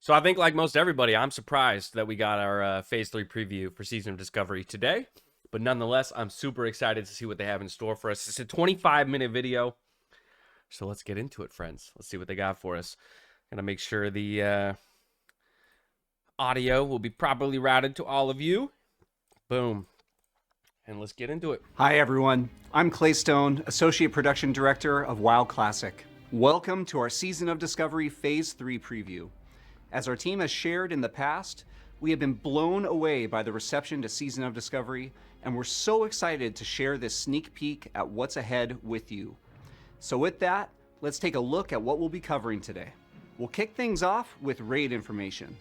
So I think, like most everybody, I'm surprised that we got our Phase 3 preview for Season of Discovery today. But nonetheless, I'm super excited to see what they have in store for us. It's a 25-minute video. So let's get into it, friends. Let's see what they got for us. Gonna make sure the audio will be properly routed to all of you. Boom. And let's get into it. Hi, everyone. I'm Clay Stone, Associate Production Director of WoW Classic. Welcome to our Season of Discovery Phase 3 preview. As our team has shared in the past, we have been blown away by the reception to Season of Discovery, and we're so excited to share this sneak peek at what's ahead with you. So with that, let's take a look at what we'll be covering today. We'll kick things off with raid information.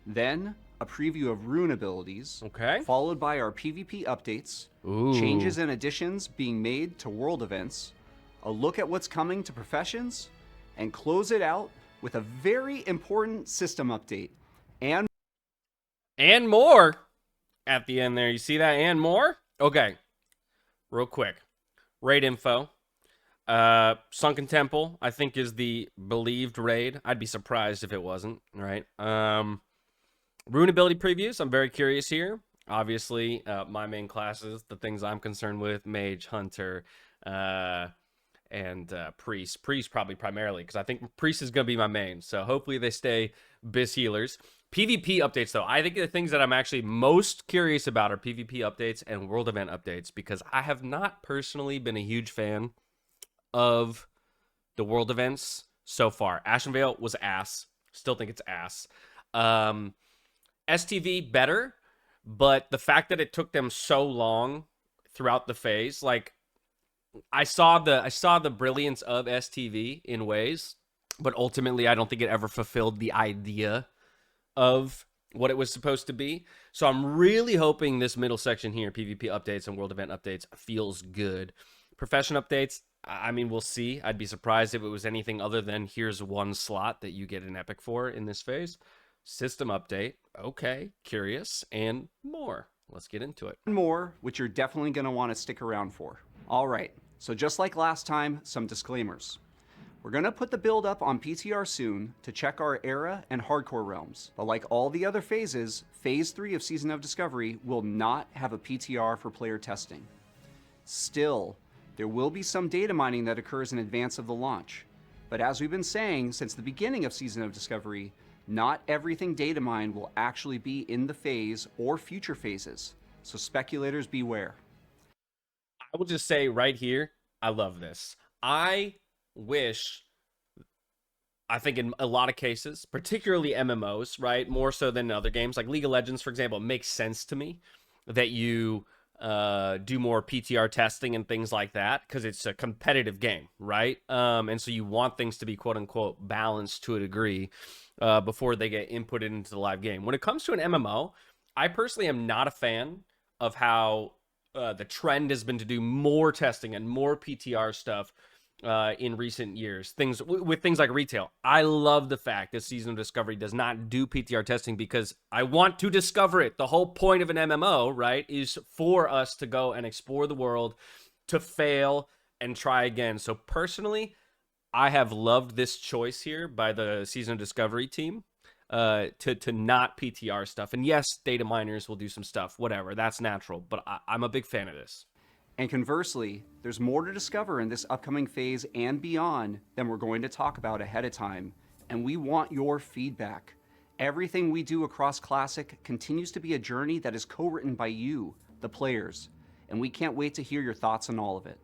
Then, a preview of rune abilities, Okay. followed by our PvP updates, Ooh. changes and additions being made to world events, a look at what's coming to professions, and close it out with a very important system update. And more at the end there. You see that? And more? Okay. Real quick. Raid info. Sunken Temple, I think, is the believed raid. I'd be surprised if it wasn't, right? Rune ability previews. I'm very curious here. Obviously, my main classes, the things I'm concerned with, Mage, Hunter, and Priest. Priest probably primarily, because I think Priest is going to be my main. So hopefully they stay Biz healers. PvP updates, though. I think the things that I'm actually most curious about are PvP updates and world event updates, because I have not personally been a huge fan of the world events so far. Ashenvale was ass. Still think it's ass. STV better, but the fact that it took them so long throughout the phase, like I saw the brilliance of STV in ways, but ultimately I don't think it ever fulfilled the idea of what it was supposed to be. So I'm really hoping this middle section here, PvP updates and world event updates, feels good. Profession updates, I mean, we'll see. I'd be surprised if it was anything other than here's one slot that you get an epic for in this phase. System update, okay, curious, and more. Let's get into it. More, which you're definitely going to want to stick around for. All right, so just like last time, some disclaimers. We're going to put the build up on PTR soon to check our era and hardcore realms. But like all the other phases, Phase 3 of Season of Discovery will not have a PTR for player testing. Still, there will be some data mining that occurs in advance of the launch. But as we've been saying since the beginning of Season of Discovery, not everything data mined will actually be in the phase or future phases. So speculators beware. I will just say right here, I love this. I think in a lot of cases, particularly MMOs, right, more so than other games, like League of Legends, for example, it makes sense to me that you do more PTR testing and things like that, because it's a competitive game, right? And so you want things to be quote-unquote balanced to a degree before they get inputted into the live game. When it comes to an MMO, I personally am not a fan of how the trend has been to do more testing and more PTR stuff in recent years. With things like retail. I love the fact that Season of Discovery does not do PTR testing because I want to discover it. The whole point of an MMO, right, is for us to go and explore the world, to fail and try again. So personally, I have loved this choice here by the Season of Discovery team to not PTR stuff. And yes, data miners will do some stuff, whatever, that's natural, but I'm a big fan of this. And conversely, there's more to discover in this upcoming phase and beyond than we're going to talk about ahead of time, and we want your feedback. Everything we do across Classic continues to be a journey that is co-written by you, the players, and we can't wait to hear your thoughts on all of it.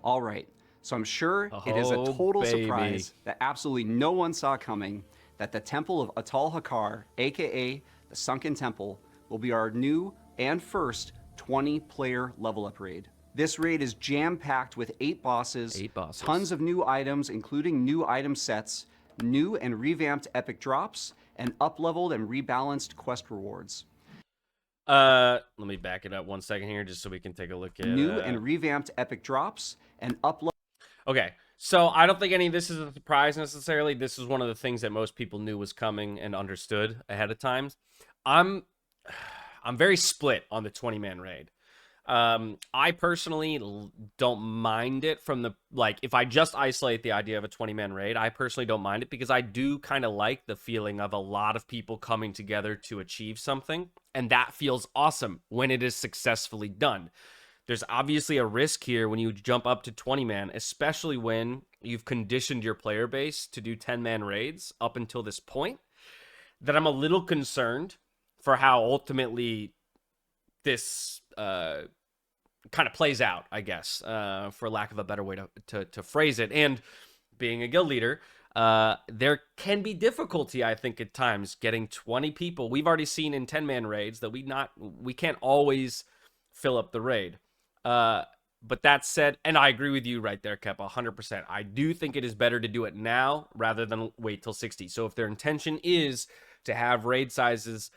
All right, so I'm sure it is a total surprise that absolutely no one saw coming that the Temple of Atal Hakar, aka the Sunken Temple, will be our new and first 20-player level up raid. This raid is jam-packed with 8 bosses, tons of new items, including new item sets, new and revamped epic drops, and up-leveled and rebalanced quest rewards. Let me back it up one second here just so we can take a look at new and revamped epic drops and up-leveled. Okay, so I don't think any of this is a surprise necessarily. This is one of the things that most people knew was coming and understood ahead of time. I'm very split on the 20-man raid. I personally don't mind it from the, like, if I just isolate the idea of a 20-man raid, I personally don't mind it because I do kind of like the feeling of a lot of people coming together to achieve something, and that feels awesome when it is successfully done. There's obviously a risk here when you jump up to 20-man, especially when you've conditioned your player base to do 10-man raids up until this point, that I'm a little concerned for how ultimately this kind of plays out, I guess, for lack of a better way to phrase it. And being a guild leader, there can be difficulty, I think, at times getting 20 people. We've already seen in 10-man raids that we can't always fill up the raid. But that said, and I agree with you right there, Kep, 100%. I do think it is better to do it now rather than wait till 60. So if their intention is to have raid sizes,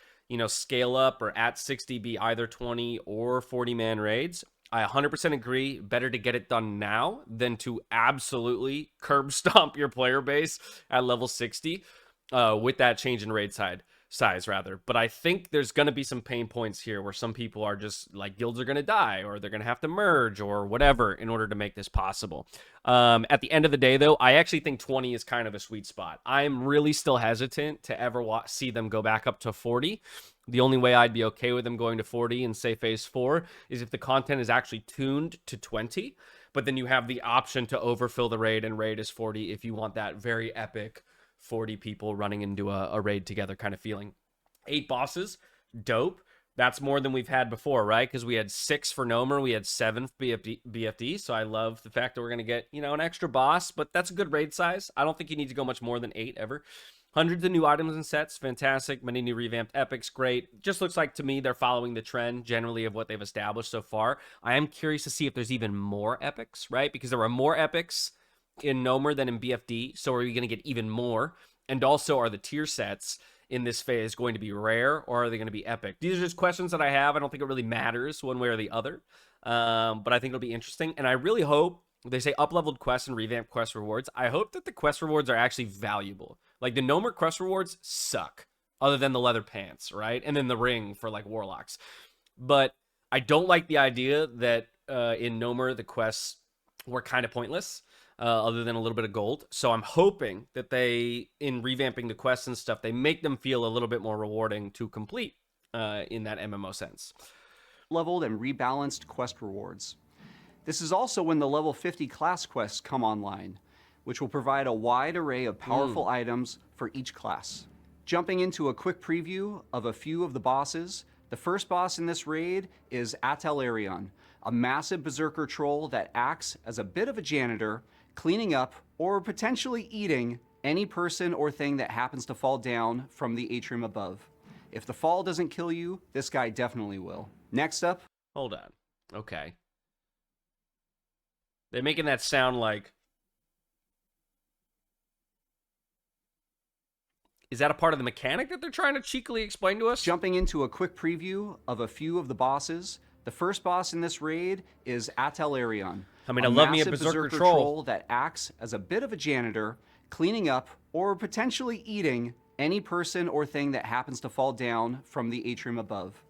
scale up or at 60 be either 20 or 40-man raids, I 100% agree. Better to get it done now than to absolutely curb stomp your player base at level 60 with that change in raid size rather. But I think there's going to be some pain points here where some people are just like, guilds are going to die or they're going to have to merge or whatever in order to make this possible. At the end of the day, though, I actually think 20 is kind of a sweet spot. I'm really still hesitant to ever see them go back up to 40. The only way I'd be okay with them going to 40 in, say, phase 4 is if the content is actually tuned to 20, but then you have the option to overfill the raid and raid as 40 if you want that very epic 40 people running into a raid together kind of feeling. 8 bosses, dope. That's more than we've had before, right? Because we had 6 for Nomer, we had 7 for BFD, so I love the fact that we're going to get, an extra boss, but that's a good raid size. I don't think you need to go much more than 8 ever. Hundreds of new items and sets, fantastic. Many new revamped epics, great. Just looks like to me they're following the trend generally of what they've established so far. I am curious to see if there's even more epics, right? Because there were more epics in Nomer than in BFD, so are we going to get even more? And also, are the tier sets in this phase going to be rare, or are they going to be epic? These are just questions that I have. I don't think it really matters one way or the other, but I think it'll be interesting. And I really hope, they say up-leveled quests and revamped quest rewards. I hope that the quest rewards are actually valuable. Like, the Nomer quest rewards suck, other than the leather pants, right? And then the ring for, like, warlocks. But I don't like the idea that in Nomer, the quests were kind of pointless, other than a little bit of gold. So I'm hoping that they, in revamping the quests and stuff, they make them feel a little bit more rewarding to complete in that MMO sense. Leveled and rebalanced quest rewards. This is also when the level 50 class quests come online, which will provide a wide array of powerful items for each class. Jumping into a quick preview of a few of the bosses, the first boss in this raid is Atelarion, a massive berserker troll that acts as a bit of a janitor, cleaning up or potentially eating any person or thing that happens to fall down from the atrium above. If the fall doesn't kill you, this guy definitely will. Next up. Hold on. Okay. They're making that sound like... Is that a part of the mechanic that they're trying to cheekily explain to us? Jumping into a quick preview of a few of the bosses, the first boss in this raid is Atelarion. I mean, I love me a berserker troll that acts as a bit of a janitor, cleaning up or potentially eating any person or thing that happens to fall down from the atrium above.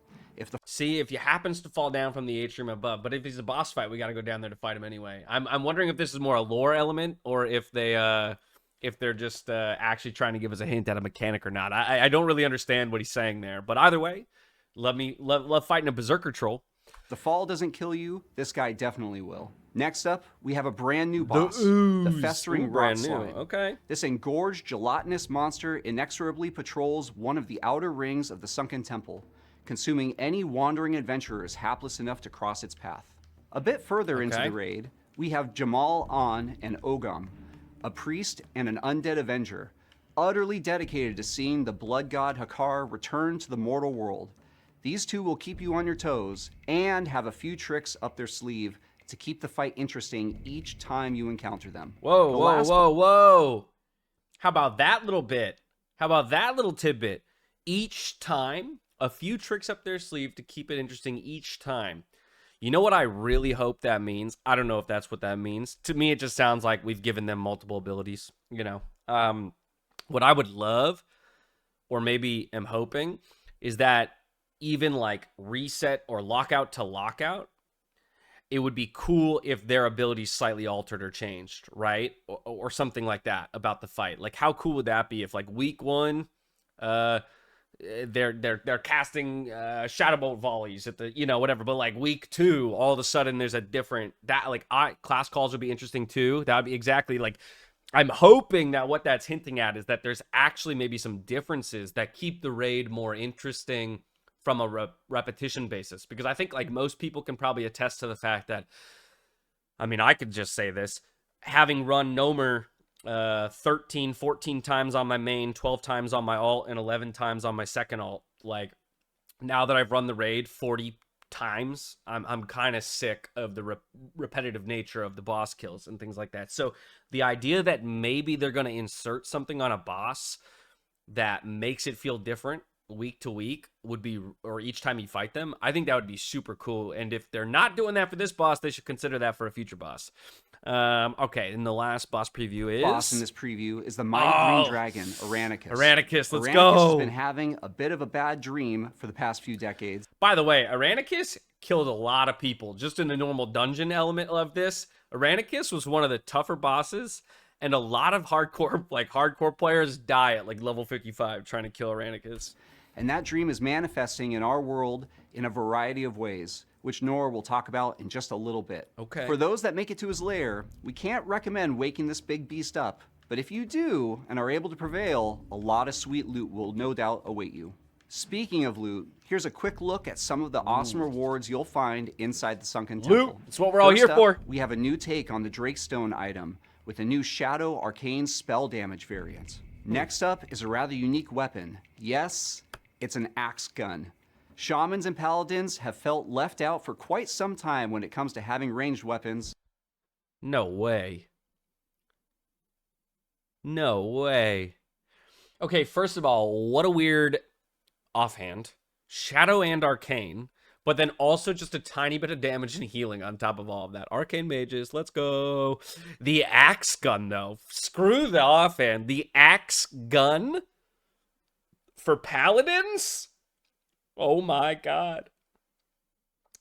See, if he happens to fall down from the atrium above, but if he's a boss fight, we got to go down there to fight him anyway. I'm wondering if this is more a lore element or if they're just actually trying to give us a hint at a mechanic or not. I don't really understand what he's saying there, but either way, love fighting a berserker troll. If the fall doesn't kill you, this guy definitely will. Next up, we have a brand new boss, the Festering Rock Slime. Okay. This engorged, gelatinous monster inexorably patrols one of the outer rings of the Sunken Temple, consuming any wandering adventurers hapless enough to cross its path. A bit further into the raid, we have Jamal An and Ogam, a priest and an undead avenger, utterly dedicated to seeing the blood god Hakar return to the mortal world. These two will keep you on your toes and have a few tricks up their sleeve to keep the fight interesting each time you encounter them. Whoa. How about that little bit? How about that little tidbit? Each time, a few tricks up their sleeve to keep it interesting each time. You know what I really hope that means? I don't know if that's what that means. To me, it just sounds like we've given them multiple abilities, What I would love, or maybe am hoping, is that even like reset or lockout to lockout, it would be cool if their abilities slightly altered or changed, right? Or something like that about the fight. Like, how cool would that be if, like, week 1, they're casting shadow bolt volleys at the, you know, whatever, but like week 2, all of a sudden there's a different, that, like, class calls would be interesting too. That would be exactly like, I'm hoping that what that's hinting at is that there's actually maybe some differences that keep the raid more interesting from a repetition basis, because I think, like, most people can probably attest to the fact that, I mean, I could just say this, having run Nomer 13, 14 times on my main, 12 times on my alt, and 11 times on my second alt, like, now that I've run the raid 40 times, I'm kind of sick of the repetitive nature of the boss kills and things like that. So the idea that maybe they're going to insert something on a boss that makes it feel different week to week would be, or each time you fight them, I think that would be super cool. And if they're not doing that for this boss, they should consider that for a future boss. Okay, and the last boss preview is... Boss in this preview is the mighty green dragon, Aranicus. Aranicus, let's Aranicus go! has been having a bit of a bad dream for the past few decades. By the way, Aranicus killed a lot of people just in the normal dungeon element of this. Aranicus was one of the tougher bosses, and a lot of hardcore players die at like level 55 trying to kill Aranicus. And that dream is manifesting in our world in a variety of ways, which Nora will talk about in just a little bit. Okay. For those that make it to his lair, we can't recommend waking this big beast up, but if you do and are able to prevail, a lot of sweet loot will no doubt await you. Speaking of loot, here's a quick look at some of the awesome rewards you'll find inside the Sunken Temple. Loot, that's what we're all here First up, for. We have a new take on the Drakestone item with a new Shadow Arcane spell damage variant. Next up is a rather unique weapon. Yes, it's an axe gun. Shamans and paladins have felt left out for quite some time when it comes to having ranged weapons. No way. No way. Okay, first of all, what a weird offhand. Shadow and Arcane, but then also just a tiny bit of damage and healing on top of all of that. Arcane mages, let's go. The axe gun, though. Screw the offhand. The axe gun for paladins? Oh my god.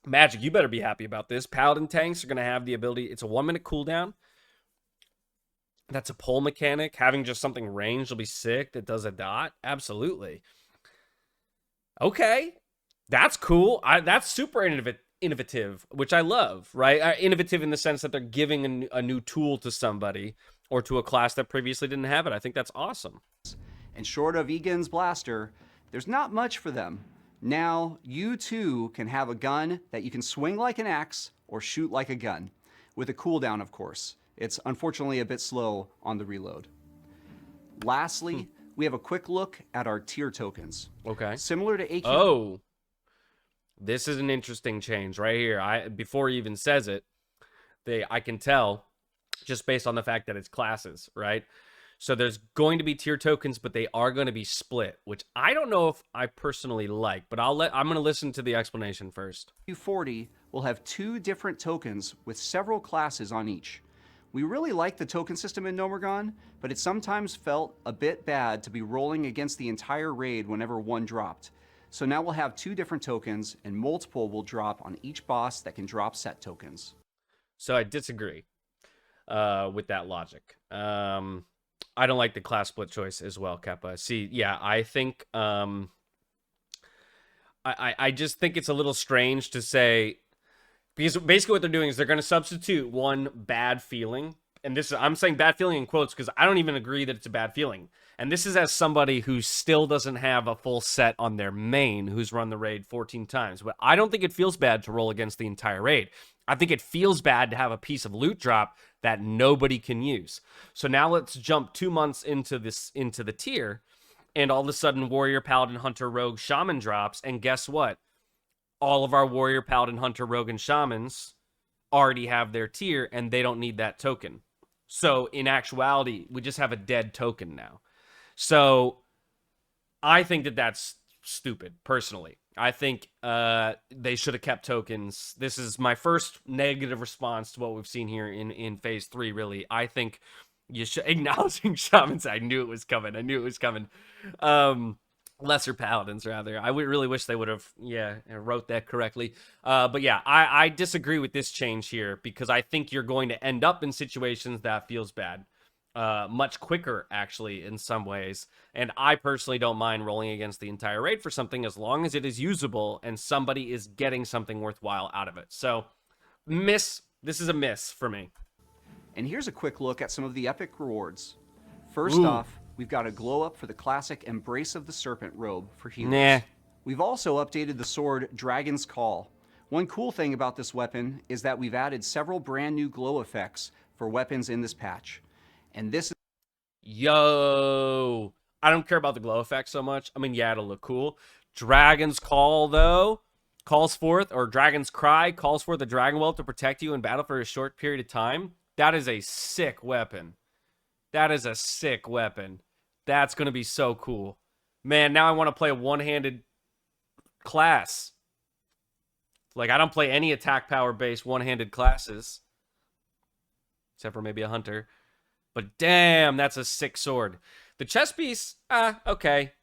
Magic, you better be happy about this. Paladin tanks are going to have the ability. It's a 1-minute cooldown. That's a pull mechanic. Having just something ranged will be sick that does a dot. Absolutely. Okay. That's cool. That's super innovative, which I love, right? Innovative in the sense that they're giving a new tool to somebody or to a class that previously didn't have it. I think that's awesome. And short of Egan's blaster, there's not much for them. Now, you too can have a gun that you can swing like an axe or shoot like a gun, with a cooldown, of course. It's unfortunately a bit slow on the reload. Lastly, we have a quick look at our tier tokens. Okay. Similar to AQ. Oh, this is an interesting change right here. Before he even says it, I can tell just based on the fact that it's classes, right? So there's going to be tier tokens, but they are going to be split, which I don't know if I personally like, but I'm going to listen to the explanation first. AQ40 will have 2 different tokens with several classes on each. We really like the token system in Nomergon, but it sometimes felt a bit bad to be rolling against the entire raid whenever one dropped. So now we'll have 2 different tokens, and multiple will drop on each boss that can drop set tokens. So I disagree with that logic. I don't like the class split choice as well, Kappa. See, yeah, I think I just think it's a little strange to say, because basically what they're doing is they're going to substitute one bad feeling, and I'm saying bad feeling in quotes because I don't even agree that it's a bad feeling. And this is as somebody who still doesn't have a full set on their main, who's run the raid 14 times. But I don't think it feels bad to roll against the entire raid. I think it feels bad to have a piece of loot drop that nobody can use. So now let's jump 2 months into the tier, and all of a sudden Warrior, Paladin, Hunter, Rogue, Shaman drops, and guess what? All of our Warrior, Paladin, Hunter, Rogue, and Shamans already have their tier, and they don't need that token. So in actuality, we just have a dead token now. So I think that that's stupid, personally. I think they should have kept tokens. This is my first negative response to what we've seen here in Phase 3, really. I think you should... Acknowledging Shamans, I knew it was coming. Lesser paladins, rather. I would really wish they would have, wrote that correctly. But yeah, I disagree with this change here because I think you're going to end up in situations that feels bad. Much quicker, actually, in some ways. And I personally don't mind rolling against the entire raid for something as long as it is usable and somebody is getting something worthwhile out of it. So, this is a miss for me. And here's a quick look at some of the epic rewards. First off, we've got a glow up for the classic Embrace of the Serpent robe for healers. Nah. We've also updated the sword Dragon's Call. One cool thing about this weapon is that we've added several brand new glow effects for weapons in this patch. And this is... Yo, I don't care about the glow effect so much. I mean, yeah, it'll look cool. Dragon's Call, though, calls forth, or Dragon's Cry calls forth the Dragon Whelp to protect you in battle for a short period of time. That is a sick weapon. That is a sick weapon. That's going to be so cool. Man, now I want to play a one-handed class. Like, I don't play any attack power-based one-handed classes. Except for maybe a hunter. But damn, that's a sick sword. The chest piece, okay.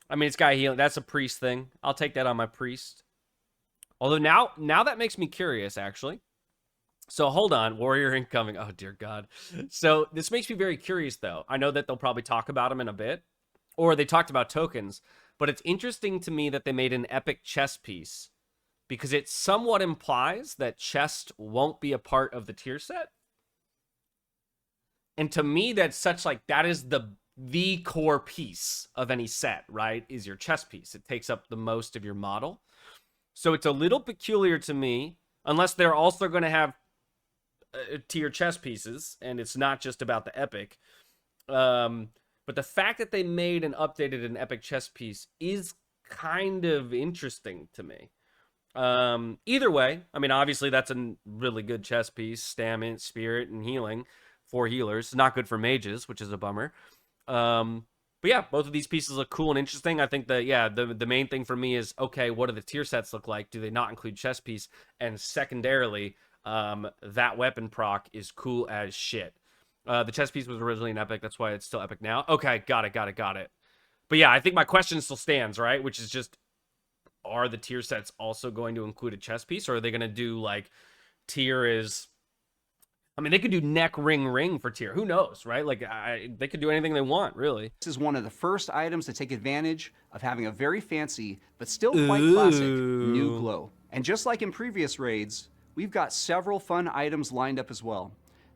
I mean, it's got healing. That's a priest thing. I'll take that on my priest. Although now that makes me curious, actually. So hold on, warrior incoming. Oh, dear God. So this makes me very curious, though. I know that they'll probably talk about them in a bit. Or they talked about tokens. But it's interesting to me that they made an epic chest piece. Because it somewhat implies that chest won't be a part of the tier set. And to me, that's such like, that is the core piece of any set, right? Is your chest piece. It takes up the most of your model. So it's a little peculiar to me, unless they're also going to have tier chest pieces, and it's not just about the epic. But the fact that they made and updated an epic chest piece is kind of interesting to me. Either way, I mean, obviously that's a really good chest piece, stamina, spirit, and healing for healers. Not good for mages, which is a bummer. But yeah, both of these pieces look cool and interesting. I think that, yeah, the main thing for me is, okay, what do the tier sets look like? Do they not include chest piece? And secondarily, that weapon proc is cool as shit. The chest piece was originally an epic. That's why it's still epic now. Okay, got it. But yeah, I think my question still stands, right? Which is just, are the tier sets also going to include a chest piece? Or are they going to do, like, tier is... I mean, they could do neck ring for tier. Who knows, right? Like, they could do anything they want, really. This is one of the first items to take advantage of having a very fancy, but still quite classic, new glow. And just like in previous raids, we've got several fun items lined up as well.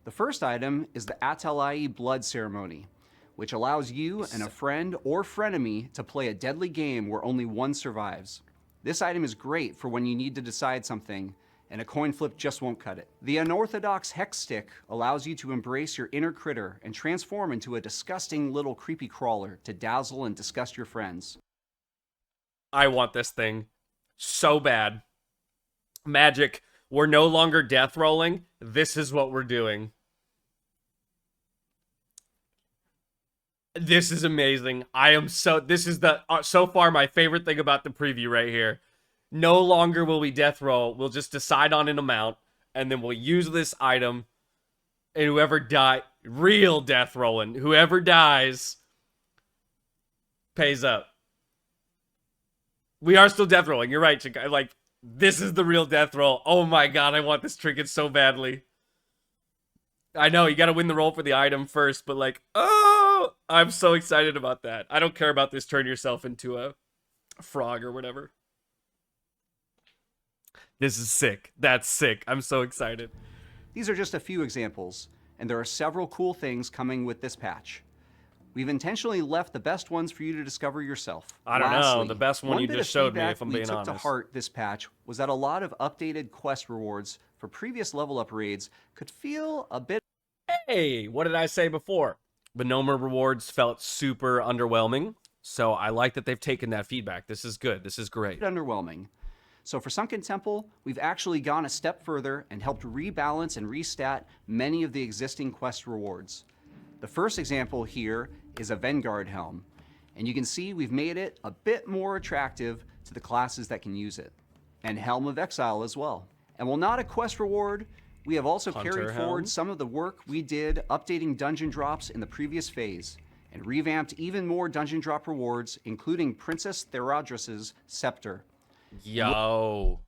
The first item is the Atalai Blood Ceremony, which allows you and a friend or frenemy to play a deadly game where only one survives. This item is great for when you need to decide something, and a coin flip just won't cut it. The unorthodox Hex Stick allows you to embrace your inner critter and transform into a disgusting little creepy crawler to dazzle and disgust your friends. I want this thing so bad. Magic, we're no longer death rolling. This is what we're doing. This is amazing. This is so far my favorite thing about the preview right here. No longer will we death roll. We'll just decide on an amount, and then we'll use this item, and whoever real death rolling, whoever dies, pays up. We are still death rolling. You're right, Chica. Like, this is the real death roll. Oh my God, I want this trinket so badly. I know, you gotta win the roll for the item first, but like, oh, I'm so excited about that. I don't care about this turn yourself into a frog or whatever. This is sick. That's sick. I'm so excited. These are just a few examples, and there are several cool things coming with this patch. We've intentionally left the best ones for you to discover yourself. I don't know. The best one you just showed me, if I'm being honest. One bit of feedback we took to heart this patch was that a lot of updated quest rewards for previous level up raids could feel a bit... Hey, what did I say before? The Nomer rewards felt super underwhelming, so I like that they've taken that feedback. This is good. This is great. Underwhelming. So for Sunken Temple, we've actually gone a step further and helped rebalance and restat many of the existing quest rewards. The first example here is a Vanguard Helm, and you can see we've made it a bit more attractive to the classes that can use it. And Helm of Exile as well. And while not a quest reward, we have also carried forward some of the work we did updating dungeon drops in the previous phase. and revamped even more dungeon drop rewards, including Princess Theradras's scepter. Yo.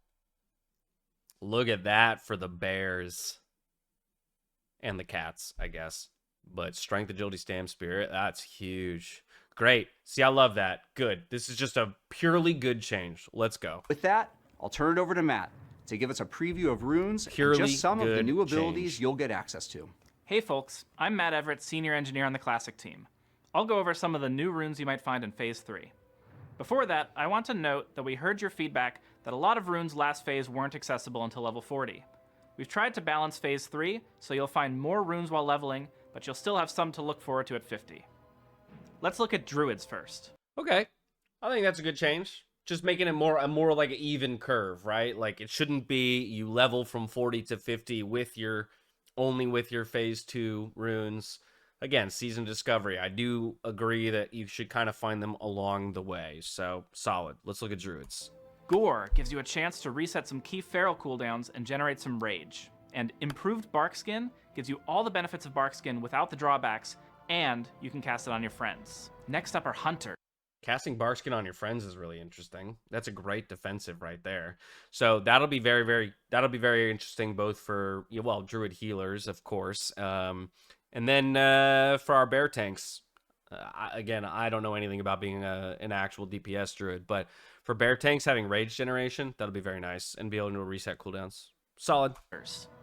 Look at that for the bears. And the cats, I guess. But strength, agility, stamina, spirit, that's huge. Great. See, I love that. Good. This is just a purely good change. Let's go. With that, I'll turn it over to Matt to give us a preview of runes Purely and just some of the good new abilities change. you'll get access to. Hey folks, I'm Matt Everett, Senior Engineer on the Classic team. I'll go over some of the new runes you might find in Phase 3. Before that, I want to note that we heard your feedback that a lot of runes last phase weren't accessible until level 40. We've tried to balance Phase 3, so you'll find more runes while leveling, but you'll still have some to look forward to at 50. Let's look at Druids first. Okay. I think that's a good change. Just making it a more like an even curve, right? Like it shouldn't be you level from 40 to 50 only with your Phase 2 runes. Again, Season Discovery. I do agree that you should kind of find them along the way. So, solid. Let's look at Druids. Gore gives you a chance to reset some key feral cooldowns and generate some rage. And Improved Bark Skin gives you all the benefits of Bark Skin without the drawbacks, and you can cast it on your friends. Next up are Hunter. Casting Barkskin on your friends is really interesting. That's a great defensive right there. So that'll be very interesting both for, well, Druid healers, of course. And then for our bear tanks, again, I don't know anything about being an actual DPS Druid, but for bear tanks having rage generation, that'll be very nice and be able to reset cooldowns. Solid.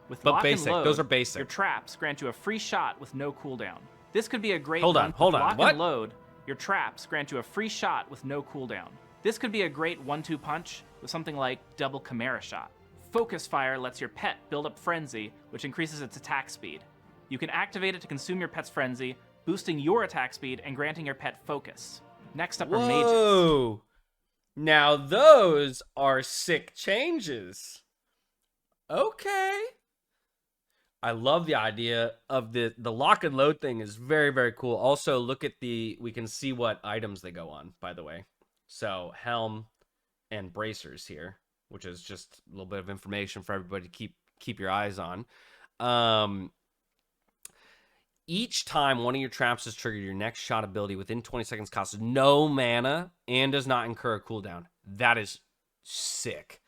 With But lock basic. And load, Those are basic. Your traps grant you a free shot with no cooldown. This could be a great Hold on. Lock What? and load, your traps grant you a free shot with no cooldown. This could be a great 1-2 punch with something like double Chimera Shot. Focus Fire lets your pet build up Frenzy, which increases its attack speed. You can activate it to consume your pet's Frenzy, boosting your attack speed and granting your pet Focus. Next up are Mages. Whoa! Now those are sick changes. Okay. I love the idea of the lock and load thing is very cool. Also, look at we can see what items they go on, by the way. So, helm and bracers here, which is just a little bit of information for everybody to keep your eyes on. Each time one of your traps is triggered, your next shot ability within 20 seconds costs no mana and does not incur a cooldown. That is sick.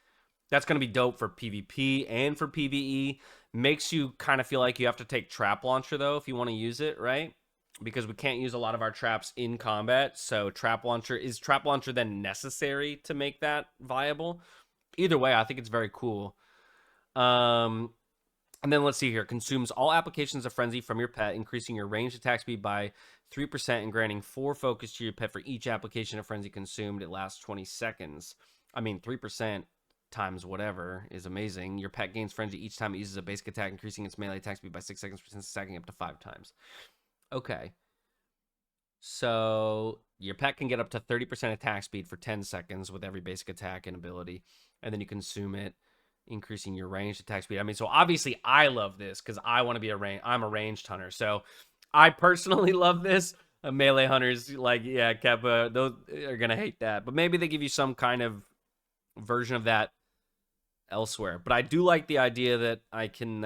That's going to be dope for PvP and for PvE. Makes you kind of feel like you have to take Trap Launcher, though, if you want to use it, right? Because we can't use a lot of our traps in combat. So Trap Launcher then necessary to make that viable? Either way, I think it's very cool. And then let's see here. Consumes all applications of Frenzy from your pet, increasing your ranged attack speed by 3% and granting 4 focus to your pet for each application of Frenzy consumed. It lasts 20 seconds. I mean, 3% times whatever is amazing. Your pet gains Frenzy each time it uses a basic attack, increasing its melee attack speed by 6 seconds per stacking up to 5 times. Okay. So your pet can get up to 30% attack speed for 10 seconds with every basic attack and ability. And then you consume it, increasing your ranged attack speed. I mean, so obviously I love this because I want to be I'm a ranged hunter. So I personally love this. Melee hunters, like, yeah, Keppa, those are going to hate that. But maybe they give you some kind of version of that elsewhere. But I do like the idea that I can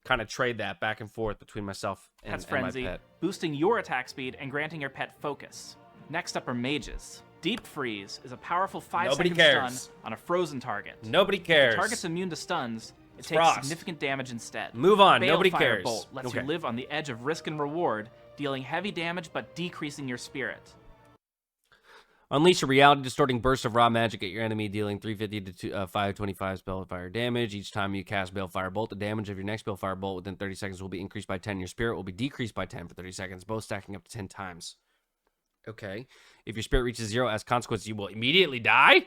kind of trade that back and forth between myself and Frenzy, my pet. boosting your attack speed and granting your pet Focus. Next up are Mages. Deep Freeze is a powerful 5-second stun on a frozen target. Nobody cares. If the target's immune to stuns, it takes Frost. significant damage instead. Move on. Balefire Nobody cares. Bolt lets you live on the edge of risk and reward, dealing heavy damage but decreasing your spirit. Unleash a reality-distorting burst of raw magic at your enemy, dealing 350 to 525 Balefire damage. Each time you cast Balefire Bolt, the damage of your next Balefire Bolt within 30 seconds will be increased by 10. Your spirit will be decreased by 10 for 30 seconds, both stacking up to 10 times. Okay. If your spirit reaches 0, as consequence, you will immediately die?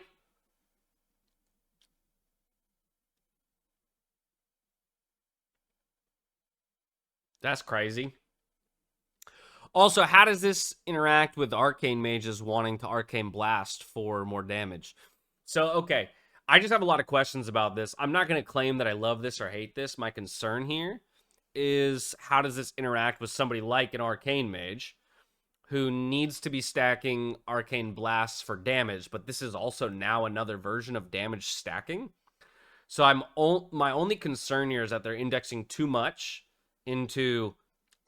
That's crazy. Also, how does this interact with Arcane Mages wanting to Arcane Blast for more damage? So, okay, I just have a lot of questions about this. I'm not going to claim that I love this or hate this. My concern here is how does this interact with somebody like an Arcane Mage who needs to be stacking Arcane Blasts for damage, but this is also now another version of damage stacking. So my only concern here is that they're indexing too much into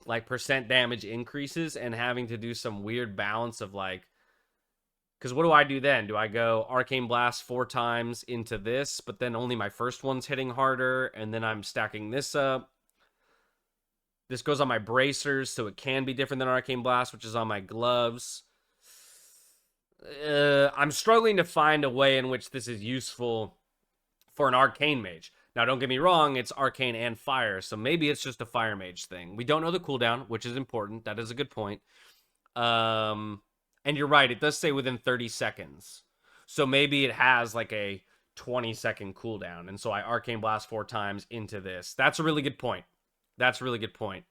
like percent damage increases and having to do some weird balance of like, because what do I do then? Do I go Arcane Blast 4 times into this, but then only my first one's hitting harder, and then I'm stacking this up? This goes on my bracers, so it can be different than Arcane Blast, which is on my gloves. I'm struggling to find a way in which this is useful for an Arcane Mage. Now, don't get me wrong, it's Arcane and Fire, so maybe it's just a Fire Mage thing. We don't know the cooldown, which is important. That is a good point. And you're right, it does say within 30 seconds. So maybe it has like a 20-second cooldown, and so I Arcane Blast 4 times into this. That's a really good point. That's a really good point.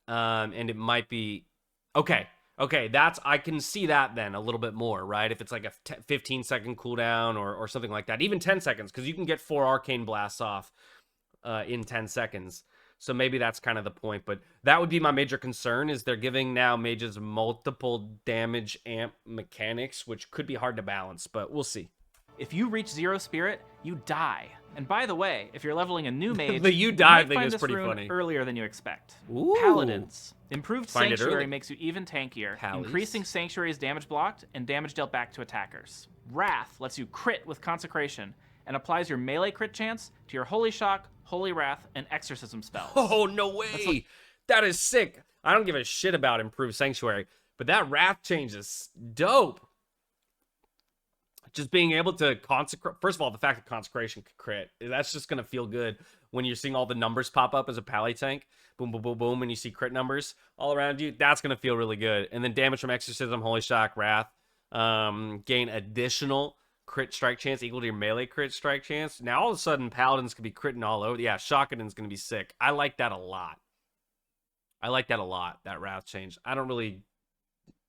And it might be... Okay, I can see that then a little bit more, right? If it's like a 15-second cooldown or something like that. Even 10 seconds, because you can get 4 Arcane Blasts off in 10 seconds. So maybe that's kind of the point, but that would be my major concern, is they're giving now mages multiple damage amp mechanics, which could be hard to balance, but we'll see. If you reach 0 spirit, you die. And by the way, if you're leveling a new mage, the you die might thing find is this pretty rune funny. earlier than you expect. Ooh. Paladins. Improved Find it Sanctuary early. makes you even tankier, Pallies. increasing Sanctuary's damage blocked and damage dealt back to attackers. Wrath lets you crit with Consecration and applies your melee crit chance to your Holy Shock, Holy Wrath, and Exorcism spells. Oh, no way. That is sick. I don't give a shit about Improved Sanctuary, but that Wrath change is dope. Just being able to consecrate. First of all, the fact that Consecration can crit, that's just going to feel good when you're seeing all the numbers pop up as a pally tank. Boom, boom, boom, boom, and you see crit numbers all around you. That's going to feel really good. And then damage from Exorcism, Holy Shock, Wrath. Gain additional crit strike chance equal to your melee crit strike chance. Now, all of a sudden, Paladins could be critting all over. Yeah, Shockedin's going to be sick. I like that a lot. That Wrath change. I don't really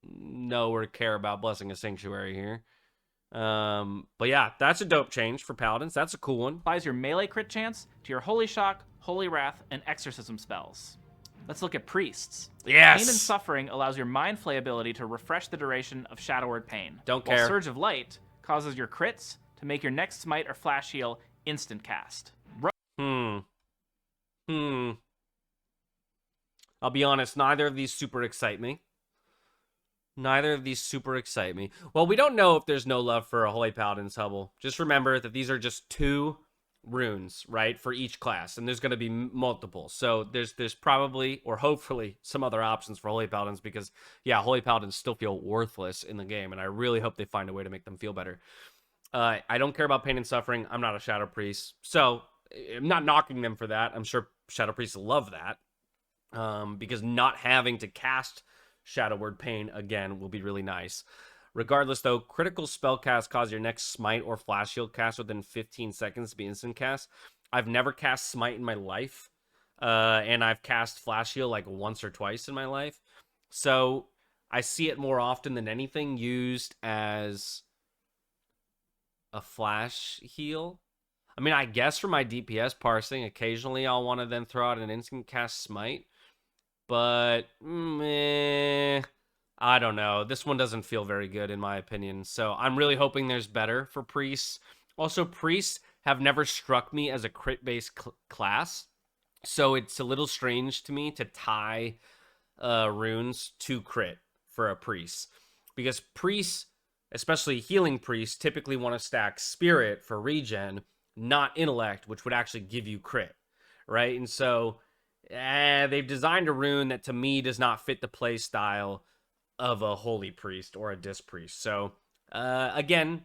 know or care about Blessing a Sanctuary here. But yeah, that's a dope change for Paladins. That's a cool one. Applies your melee crit chance to your Holy Shock, Holy Wrath, and Exorcism spells. Let's look at Priests. Yes! Pain and Suffering allows your Mind Flay ability to refresh the duration of Shadow Word Pain. Don't While care. Surge of Light causes your crits to make your next smite or flash heal instant cast. I'll be honest, neither of these super excite me. Well, we don't know if there's no love for a Holy Paladin's Hubble. Just remember that these are just 2 runes, right, for each class, and there's going to be multiple. So there's probably, or hopefully, some other options for Holy Paladins, because, yeah, Holy Paladins still feel worthless in the game, and I really hope they find a way to make them feel better. I don't care about Pain and Suffering. I'm not a Shadow Priest, so I'm not knocking them for that. I'm sure Shadow Priests love that, because not having to cast Shadow Word Pain again will be really nice. Regardless, though, critical spell cast cause your next smite or flash shield cast within 15 seconds to be instant cast. I've never cast smite in my life, and I've cast flash heal like once or twice in my life. So I see it more often than anything used as a flash heal. I mean, I guess for my DPS parsing, occasionally I'll want to then throw out an instant cast smite. But, I don't know. This one doesn't feel very good, in my opinion. So I'm really hoping there's better for Priests. Also, Priests have never struck me as a crit-based class. So it's a little strange to me to tie runes to crit for a Priest. Because Priests, especially healing Priests, typically want to stack Spirit for regen, not Intellect, which would actually give you crit, right? And so they've designed a rune that, to me, does not fit the play style of a Holy Priest or a Disc Priest. So, again,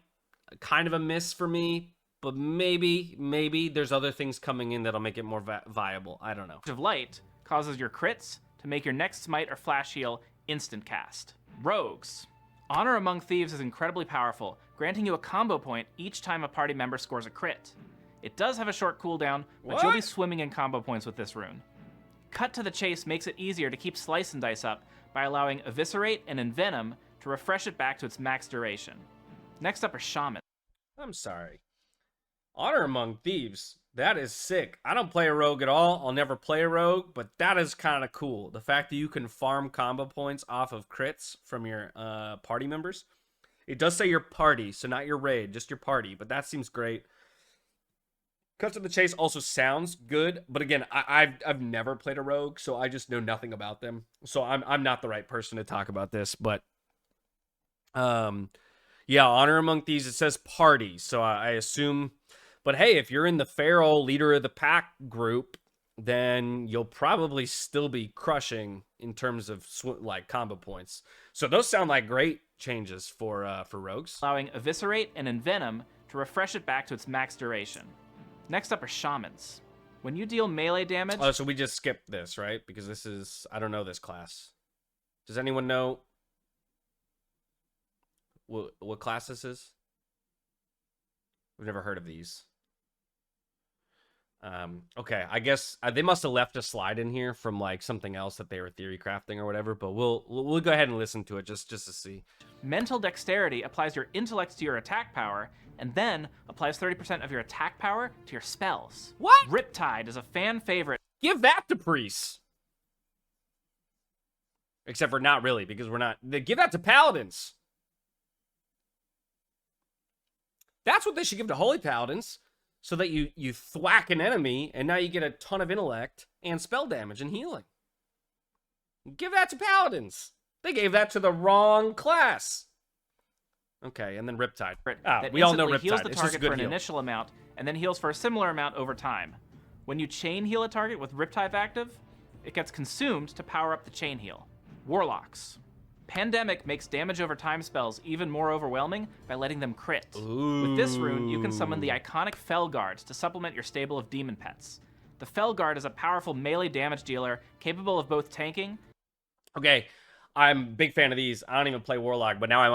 kind of a miss for me, but maybe there's other things coming in that'll make it more viable. I don't know. Surge of Light causes your crits to make your next smite or flash heal instant cast. Rogues. Honor Among Thieves is incredibly powerful, granting you a combo point each time a party member scores a crit. It does have a short cooldown, but you'll be swimming in combo points with this rune. Cut to the Chase makes it easier to keep Slice and Dice up by allowing Eviscerate and Envenom to refresh it back to its max duration. Next up are Shaman. I'm sorry. Honor Among Thieves. That is sick. I don't play a rogue at all. I'll never play a rogue, but that is kind of cool. The fact that you can farm combo points off of crits from your party members. It does say your party, so not your raid, just your party, but that seems great. Cut to the chase also sounds good, but again, I've never played a rogue, so I just know nothing about them. So I'm not the right person to talk about this, but yeah, honor among thieves. It says party, so I assume. But hey, if you're in the feral leader of the pack group, then you'll probably still be crushing in terms of like combo points. So those sound like great changes for rogues. Allowing Eviscerate and Envenom to refresh it back to its max duration. Next up are Shamans. When you deal melee damage... Oh, so we just skipped this, right? Because this is... I don't know this class. Does anyone know what class this is? We've never heard of these. Okay, I guess they must have left a slide in here from like something else that they were theory crafting or whatever, but we'll go ahead and listen to it just to see. Mental Dexterity applies your intellect to your attack power, and then applies 30% of your attack power to your spells. What? Riptide is a fan favorite. Give that to priests. Except for not really, because we're not... Give that to paladins. That's what they should give to holy paladins. So that you thwack an enemy, and now you get a ton of intellect and spell damage and healing. Give that to paladins. They gave that to the wrong class. Okay, and then Riptide. We all know Riptide. Heals the It's just a target good for an heal. initial amount, and then heals for a similar amount over time. When you chain heal a target with Riptide active, it gets consumed to power up the chain heal. Warlocks. Pandemic makes damage over time spells even more overwhelming by letting them crit. Ooh. With this rune, you can summon the iconic Felguard to supplement your stable of demon pets. The Felguard is a powerful melee damage dealer capable of both tanking. Okay, I'm a big fan of these. I don't even play Warlock, but now I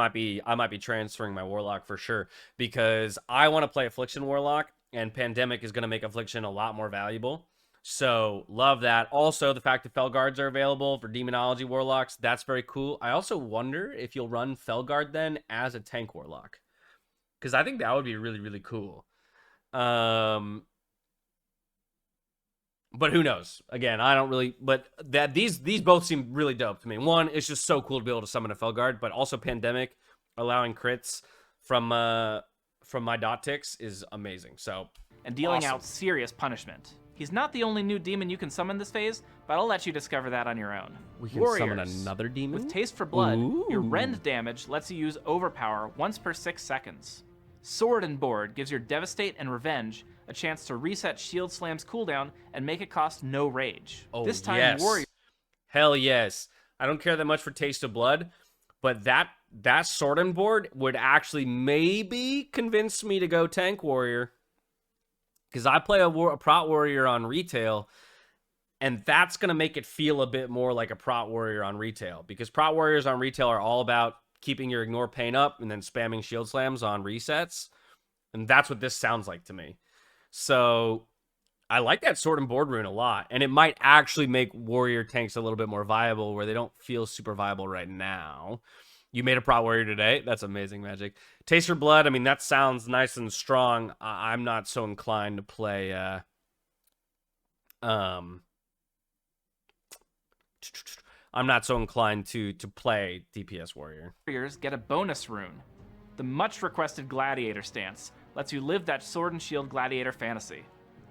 might be transferring my Warlock for sure because I want to play Affliction Warlock, and Pandemic is going to make Affliction a lot more valuable. So, love that. Also, the fact that Felguards are available for Demonology Warlocks, that's very cool. I also wonder if you'll run Felguard then as a tank Warlock. Because I think that would be really, really cool. But who knows? Again, I don't really... But these both seem really dope to me. One, it's just so cool to be able to summon a Felguard, but also Pandemic, allowing crits from my dot ticks is amazing. So, and dealing awesome. out serious punishment. He's not the only new demon you can summon this phase, but I'll let you discover that on your own. We can Warriors. summon another demon? With Taste for Blood, your Ooh. rend damage lets you use Overpower once per 6 seconds. Sword and Board gives your Devastate and Revenge a chance to reset Shield Slam's cooldown and make it cost no rage. Oh, this time, yes. Warrior. Hell yes. I don't care that much for Taste of Blood, but that Sword and Board would actually maybe convince me to go Tank Warrior. Because I play a Prot Warrior on retail, and that's going to make it feel a bit more like a Prot Warrior on retail. Because Prot Warriors on retail are all about keeping your Ignore Pain up and then spamming Shield Slams on resets. And that's what this sounds like to me. So I like that Sword and Board rune a lot. And it might actually make Warrior tanks a little bit more viable where they don't feel super viable right now. You made a Prot Warrior today. That's amazing, Magic. Taste for Blood, I mean, that sounds nice and strong. I'm not so inclined to play... I'm not so inclined to play DPS Warrior. Warriors get a bonus rune. The much-requested Gladiator stance lets you live that Sword and Shield Gladiator fantasy.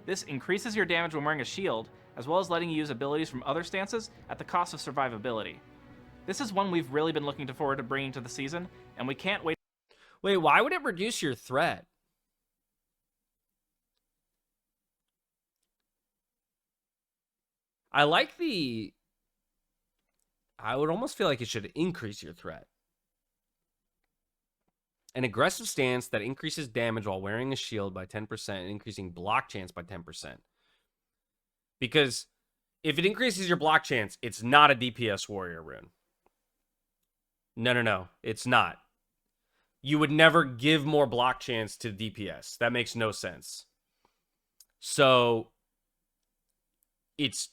This increases your damage when wearing a shield, as well as letting you use abilities from other stances at the cost of survivability. This is one we've really been looking forward to bringing to the season, and we can't wait. Wait, why would it reduce your threat? I like the... I would almost feel like it should increase your threat. An aggressive stance that increases damage while wearing a shield by 10% and increasing block chance by 10%. Because if it increases your block chance, it's not a DPS Warrior rune. No, it's not. You would never give more block chance to DPS. That makes no sense. So, it's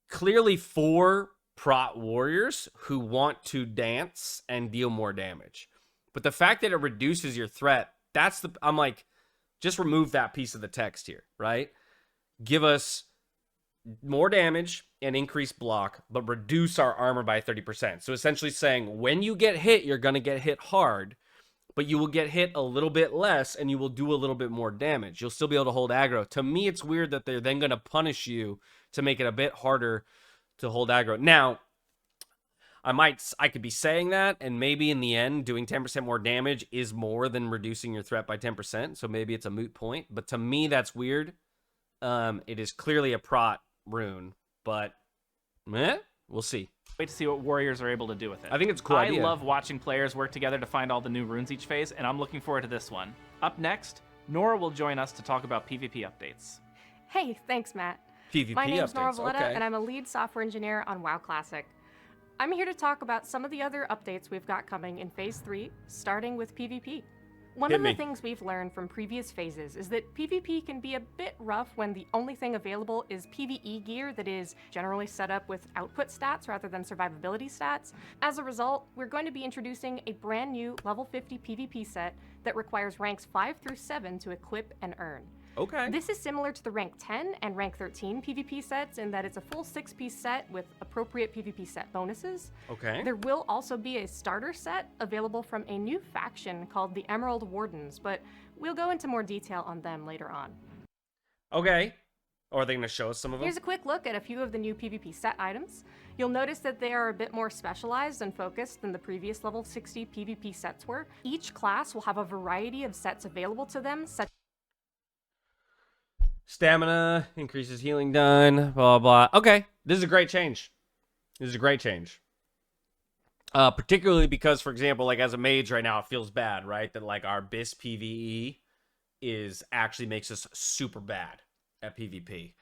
clearly for Prot Warriors who want to dance and deal more damage. But the fact that it reduces your threat, I'm like, just remove that piece of the text here, right? Give us more damage and increase block, but reduce our armor by 30%. So essentially saying when you get hit, you're going to get hit hard, but you will get hit a little bit less and you will do a little bit more damage. You'll still be able to hold aggro. To me, it's weird that they're then going to punish you to make it a bit harder to hold aggro. Now, I could be saying that, and maybe in the end, doing 10% more damage is more than reducing your threat by 10%, so maybe it's a moot point. But to me, that's weird. It is clearly a prot rune, but we'll see. Wait to see what warriors are able to do with it. I think it's a cool idea. I love watching players work together to find all the new runes each phase, and I'm looking forward to this one. Up next, Nora will join us to talk about PvP updates. Hey, thanks, Matt. PvP My name's Nora updates, Valletta, okay. and I'm a lead software engineer on WoW Classic. I'm here to talk about some of the other updates we've got coming in Phase 3, starting with PvP. One Hit of the me. things we've learned from previous phases is that PvP can be a bit rough when the only thing available is PvE gear that is generally set up with output stats rather than survivability stats. As a result, we're going to be introducing a brand new level 50 PvP set that requires ranks 5 through 7 to equip and earn. Okay. This is similar to the rank 10 and rank 13 PvP sets in that it's a full 6-piece set with appropriate PvP set bonuses. Okay. There will also be a starter set available from a new faction called the Emerald Wardens, but we'll go into more detail on them later on. Okay. Or are they going to show us some of them? Here's a quick look at a few of the new PvP set items. You'll notice that they are a bit more specialized and focused than the previous level 60 PvP sets were. Each class will have a variety of sets available to them, such Stamina, increases healing done, blah, blah. Okay, this is a great change. This is a great change. Particularly because, for example, like as a mage right now, it feels bad, right? That like our BIS PvE actually makes us super bad at PvP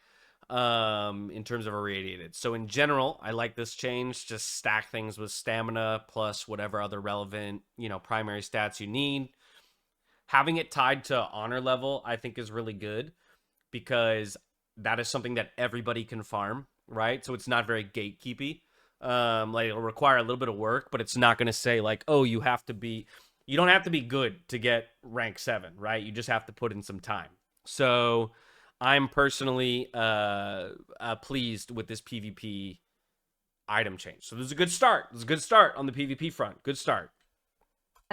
in terms of irradiated. So in general, I like this change. Just stack things with stamina plus whatever other relevant, primary stats you need. Having it tied to honor level, I think is really good, because that is something that everybody can farm, right? So it's not very gatekeepy. Like it'll require a little bit of work, but it's not going to say like, oh, you don't have to be good to get rank 7, right? You just have to put in some time. So I'm personally pleased with this PvP item change. So this is a good start. This is a good start on the PvP front. Good start.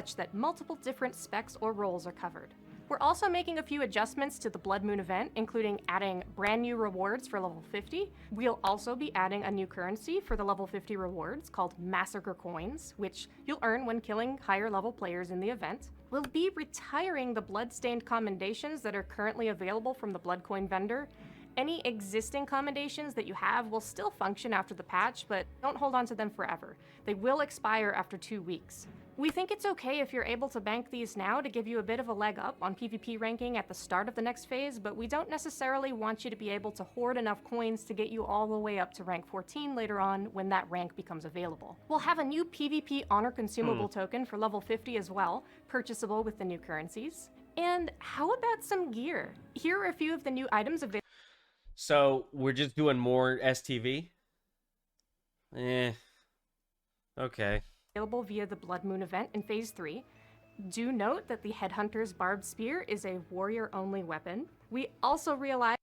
such that multiple different specs or roles are covered. We're also making a few adjustments to the Blood Moon event, including adding brand new rewards for level 50. We'll also be adding a new currency for the level 50 rewards called Massacre Coins, which you'll earn when killing higher level players in the event. We'll be retiring the Bloodstained commendations that are currently available from the Bloodcoin vendor. Any existing commendations that you have will still function after the patch, but don't hold on to them forever. They will expire after 2 weeks. We think it's okay if you're able to bank these now to give you a bit of a leg up on PvP ranking at the start of the next phase, but we don't necessarily want you to be able to hoard enough coins to get you all the way up to rank 14 later on when that rank becomes available. We'll have a new PvP honor consumable token for level 50 as well, purchasable with the new currencies. And how about some gear? Here are a few of the new items available. So we're just doing more STV? Okay. Available via the Blood Moon event in Phase 3. Do note that the Headhunter's Barbed Spear is a warrior-only weapon. We also realize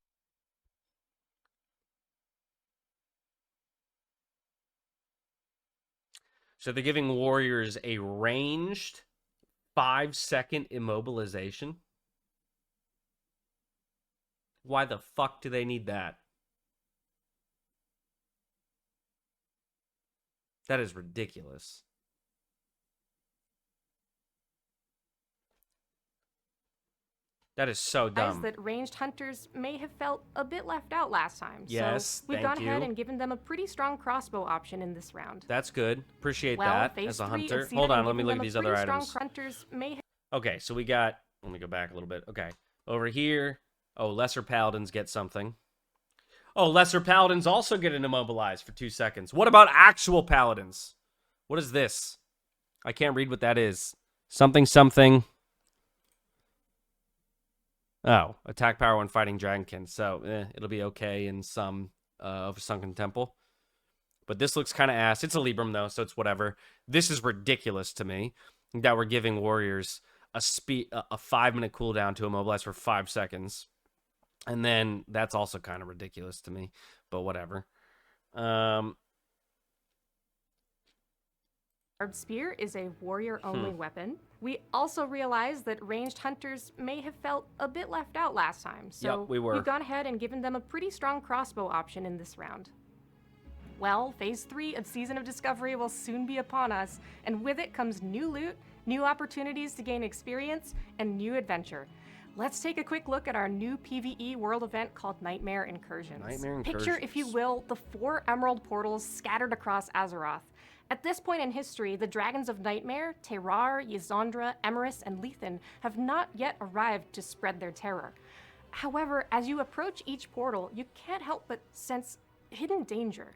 So they're giving warriors a ranged 5-second immobilization? Why the fuck do they need that? That is ridiculous. That is so dumb. that ranged hunters may have felt a bit left out last time. Yes, so we've thank gone ahead you. and given them a pretty strong crossbow option in this round. That's good. Appreciate Well, that Phase as a 3 hunter. exceeded Hold on, and let me given look them at a these other pretty strong items. hunters may have Okay, so we got... Let me go back a little bit. Okay. Over here... Oh, Lesser Paladins get something. Oh, Lesser Paladins also get an immobilized for 2 seconds. What about actual Paladins? What is this? I can't read what that is. Something, something. Oh, attack power when fighting Dragonkin. So, it'll be okay in some of Sunken Temple. But this looks kind of ass. It's a Libram, though, so it's whatever. This is ridiculous to me that we're giving warriors a 5-minute cooldown to immobilize for 5 seconds. And then that's also kind of ridiculous to me, but whatever. Barbed spear is a warrior-only weapon. We also realized that ranged hunters may have felt a bit left out last time, so Yep, we were. we've gone ahead and given them a pretty strong crossbow option in this round. Well, Phase 3 of Season of Discovery will soon be upon us, and with it comes new loot, new opportunities to gain experience, and new adventure. Let's take a quick look at our new PvE world event called Nightmare Incursions. Picture, if you will, the 4 emerald portals scattered across Azeroth. At this point in history, the Dragons of Nightmare, Terrar, Ysondra, Emerus, and Lethan have not yet arrived to spread their terror. However, as you approach each portal, you can't help but sense hidden danger.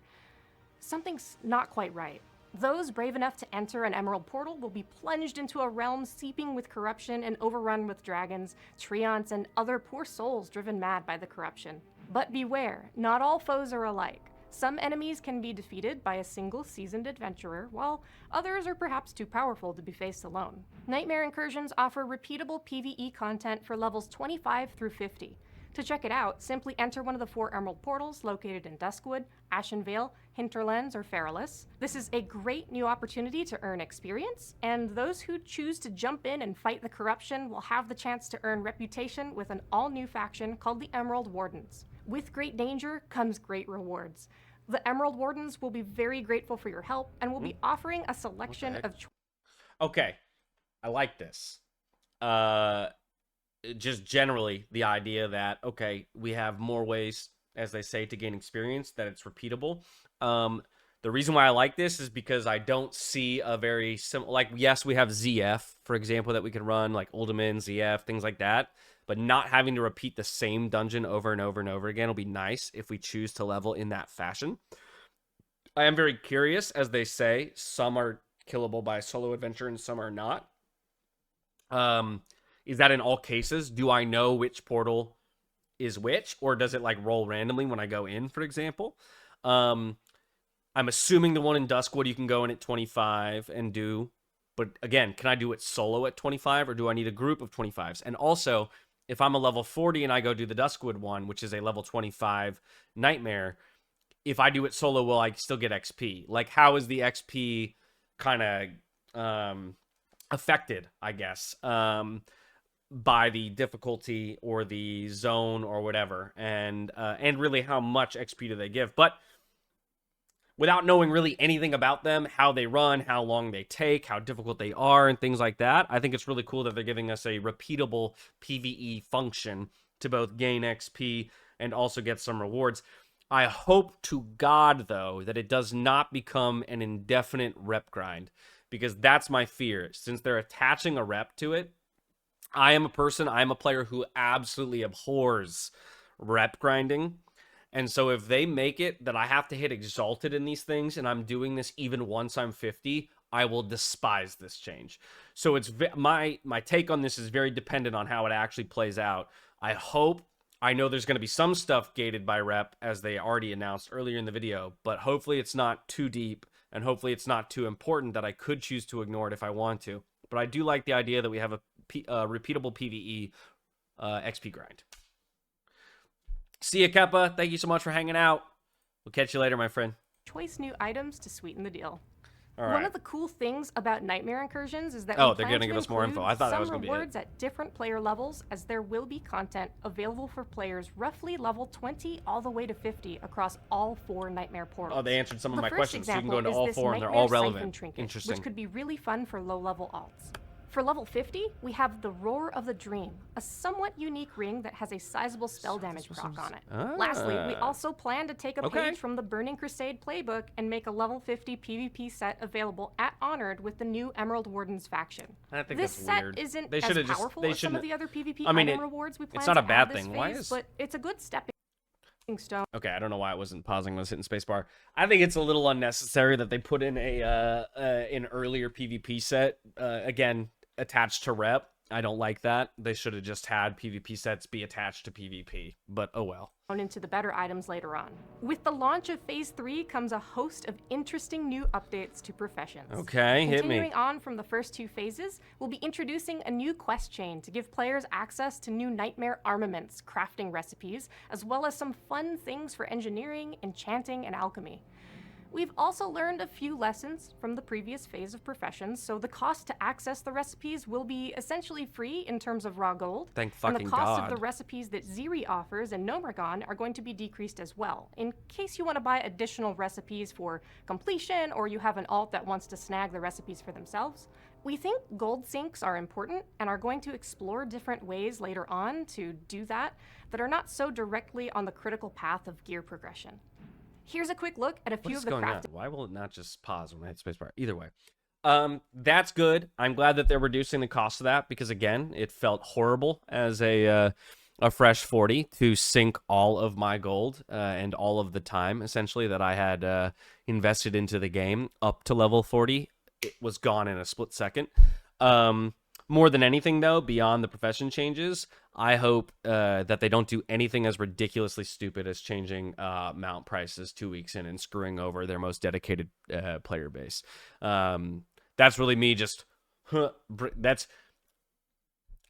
Something's not quite right. Those brave enough to enter an emerald portal will be plunged into a realm seeping with corruption and overrun with dragons, treants, and other poor souls driven mad by the corruption. But beware, not all foes are alike. Some enemies can be defeated by a single seasoned adventurer, while others are perhaps too powerful to be faced alone. Nightmare Incursions offer repeatable PvE content for levels 25 through 50. To check it out, simply enter one of the 4 emerald portals located in Duskwood, Ashenvale, Hinterlands, or Feralus. This is a great new opportunity to earn experience, and those who choose to jump in and fight the corruption will have the chance to earn reputation with an all-new faction called the Emerald Wardens. With great danger comes great rewards. The Emerald Wardens will be very grateful for your help and will be offering a selection of Okay, I like this. Just generally the idea that, okay, we have more ways, as they say, to gain experience, that it's repeatable. The reason why I like this is because I don't see a very similar, like, yes, we have ZF, for example, that we can run, like Uldaman, ZF, things like that, but not having to repeat the same dungeon over and over and over again will be nice if we choose to level in that fashion. I am very curious, as they say, some are killable by solo adventure and some are not. Is that in all cases? Do I know which portal is which, or does it like roll randomly when I go in, for example? I'm assuming the one in Duskwood you can go in at 25 and do, but again, can I do it solo at 25, or do I need a group of 25s? And also, if I'm a level 40 and I go do the Duskwood one, which is a level 25 Nightmare, if I do it solo, will I still get XP? Like, how is the XP kind of affected, I guess, by the difficulty or the zone or whatever, and really how much XP do they give? But without knowing really anything about them, how they run, how long they take, how difficult they are, and things like that, I think it's really cool that they're giving us a repeatable PvE function to both gain XP and also get some rewards. I hope to God, though, that it does not become an indefinite rep grind, because that's my fear. Since they're attaching a rep to it, I'm a player who absolutely abhors rep grinding. And so if they make it that I have to hit Exalted in these things, and I'm doing this even once I'm 50, I will despise this change. So it's my take on this is very dependent on how it actually plays out. I know there's going to be some stuff gated by rep, as they already announced earlier in the video, but hopefully it's not too deep, and hopefully it's not too important that I could choose to ignore it if I want to. But I do like the idea that we have a repeatable PvE XP grind. See ya, Keppa. Thank you so much for hanging out. We'll catch you later, my friend. choice new items to sweeten the deal. All right. One of the cool things about Nightmare Incursions is that Oh, we they're plan gonna to give us more info. I thought that was some gonna be it. rewards at different player levels, as there will be content available for players roughly level 20 all the way to 50 across all 4 Nightmare portals. Oh, they answered some of The my first questions, so you can go into example all is 4 this and they're all Nightmare Siphon relevant. Trinket, Interesting. which could be really fun for low-level alts. For level 50, we have the Roar of the Dream, a somewhat unique ring that has a sizable spell damage proc on it. Lastly, we also plan to take a page from the Burning Crusade playbook and make a level 50 PvP set available at Honored with the new Emerald Wardens faction. I think This that's set weird. isn't They as should've powerful as some of the other PvP I mean, item rewards we plan it's not to a bad add this thing. Why phase, is- but it's a good stepping stone. Okay, I don't know why I wasn't pausing. I was hitting spacebar. I think it's a little unnecessary that they put in an earlier PvP set. Again, attached to rep. I don't like that. They should have just had PvP sets be attached to PvP. But oh well. Into the better items later on. With the launch of Phase 3 comes a host of interesting new updates to professions. Okay, hit me. Continuing on from the first 2 phases, we'll be introducing a new quest chain to give players access to new Nightmare armaments, crafting recipes, as well as some fun things for engineering, enchanting, and alchemy. We've also learned a few lessons from the previous phase of professions, so the cost to access the recipes will be essentially free in terms of raw gold. Thank And fucking the cost God. of the recipes that Ziri offers and Nomergon are going to be decreased as well, in case you want to buy additional recipes for completion or you have an alt that wants to snag the recipes for themselves. We think gold sinks are important and are going to explore different ways later on to do that are not so directly on the critical path of gear progression. Here's a quick look at a What few is of the going on? crafting. Why will it not just pause when I hit spacebar? Either way. That's good. I'm glad that they're reducing the cost of that because, again, it felt horrible as a fresh 40 to sink all of my gold and all of the time, essentially, that I had invested into the game up to level 40. It was gone in a split second. More than anything, though, beyond the profession changes, I hope that they don't do anything as ridiculously stupid as changing mount prices 2 weeks in and screwing over their most dedicated player base. That's really me just...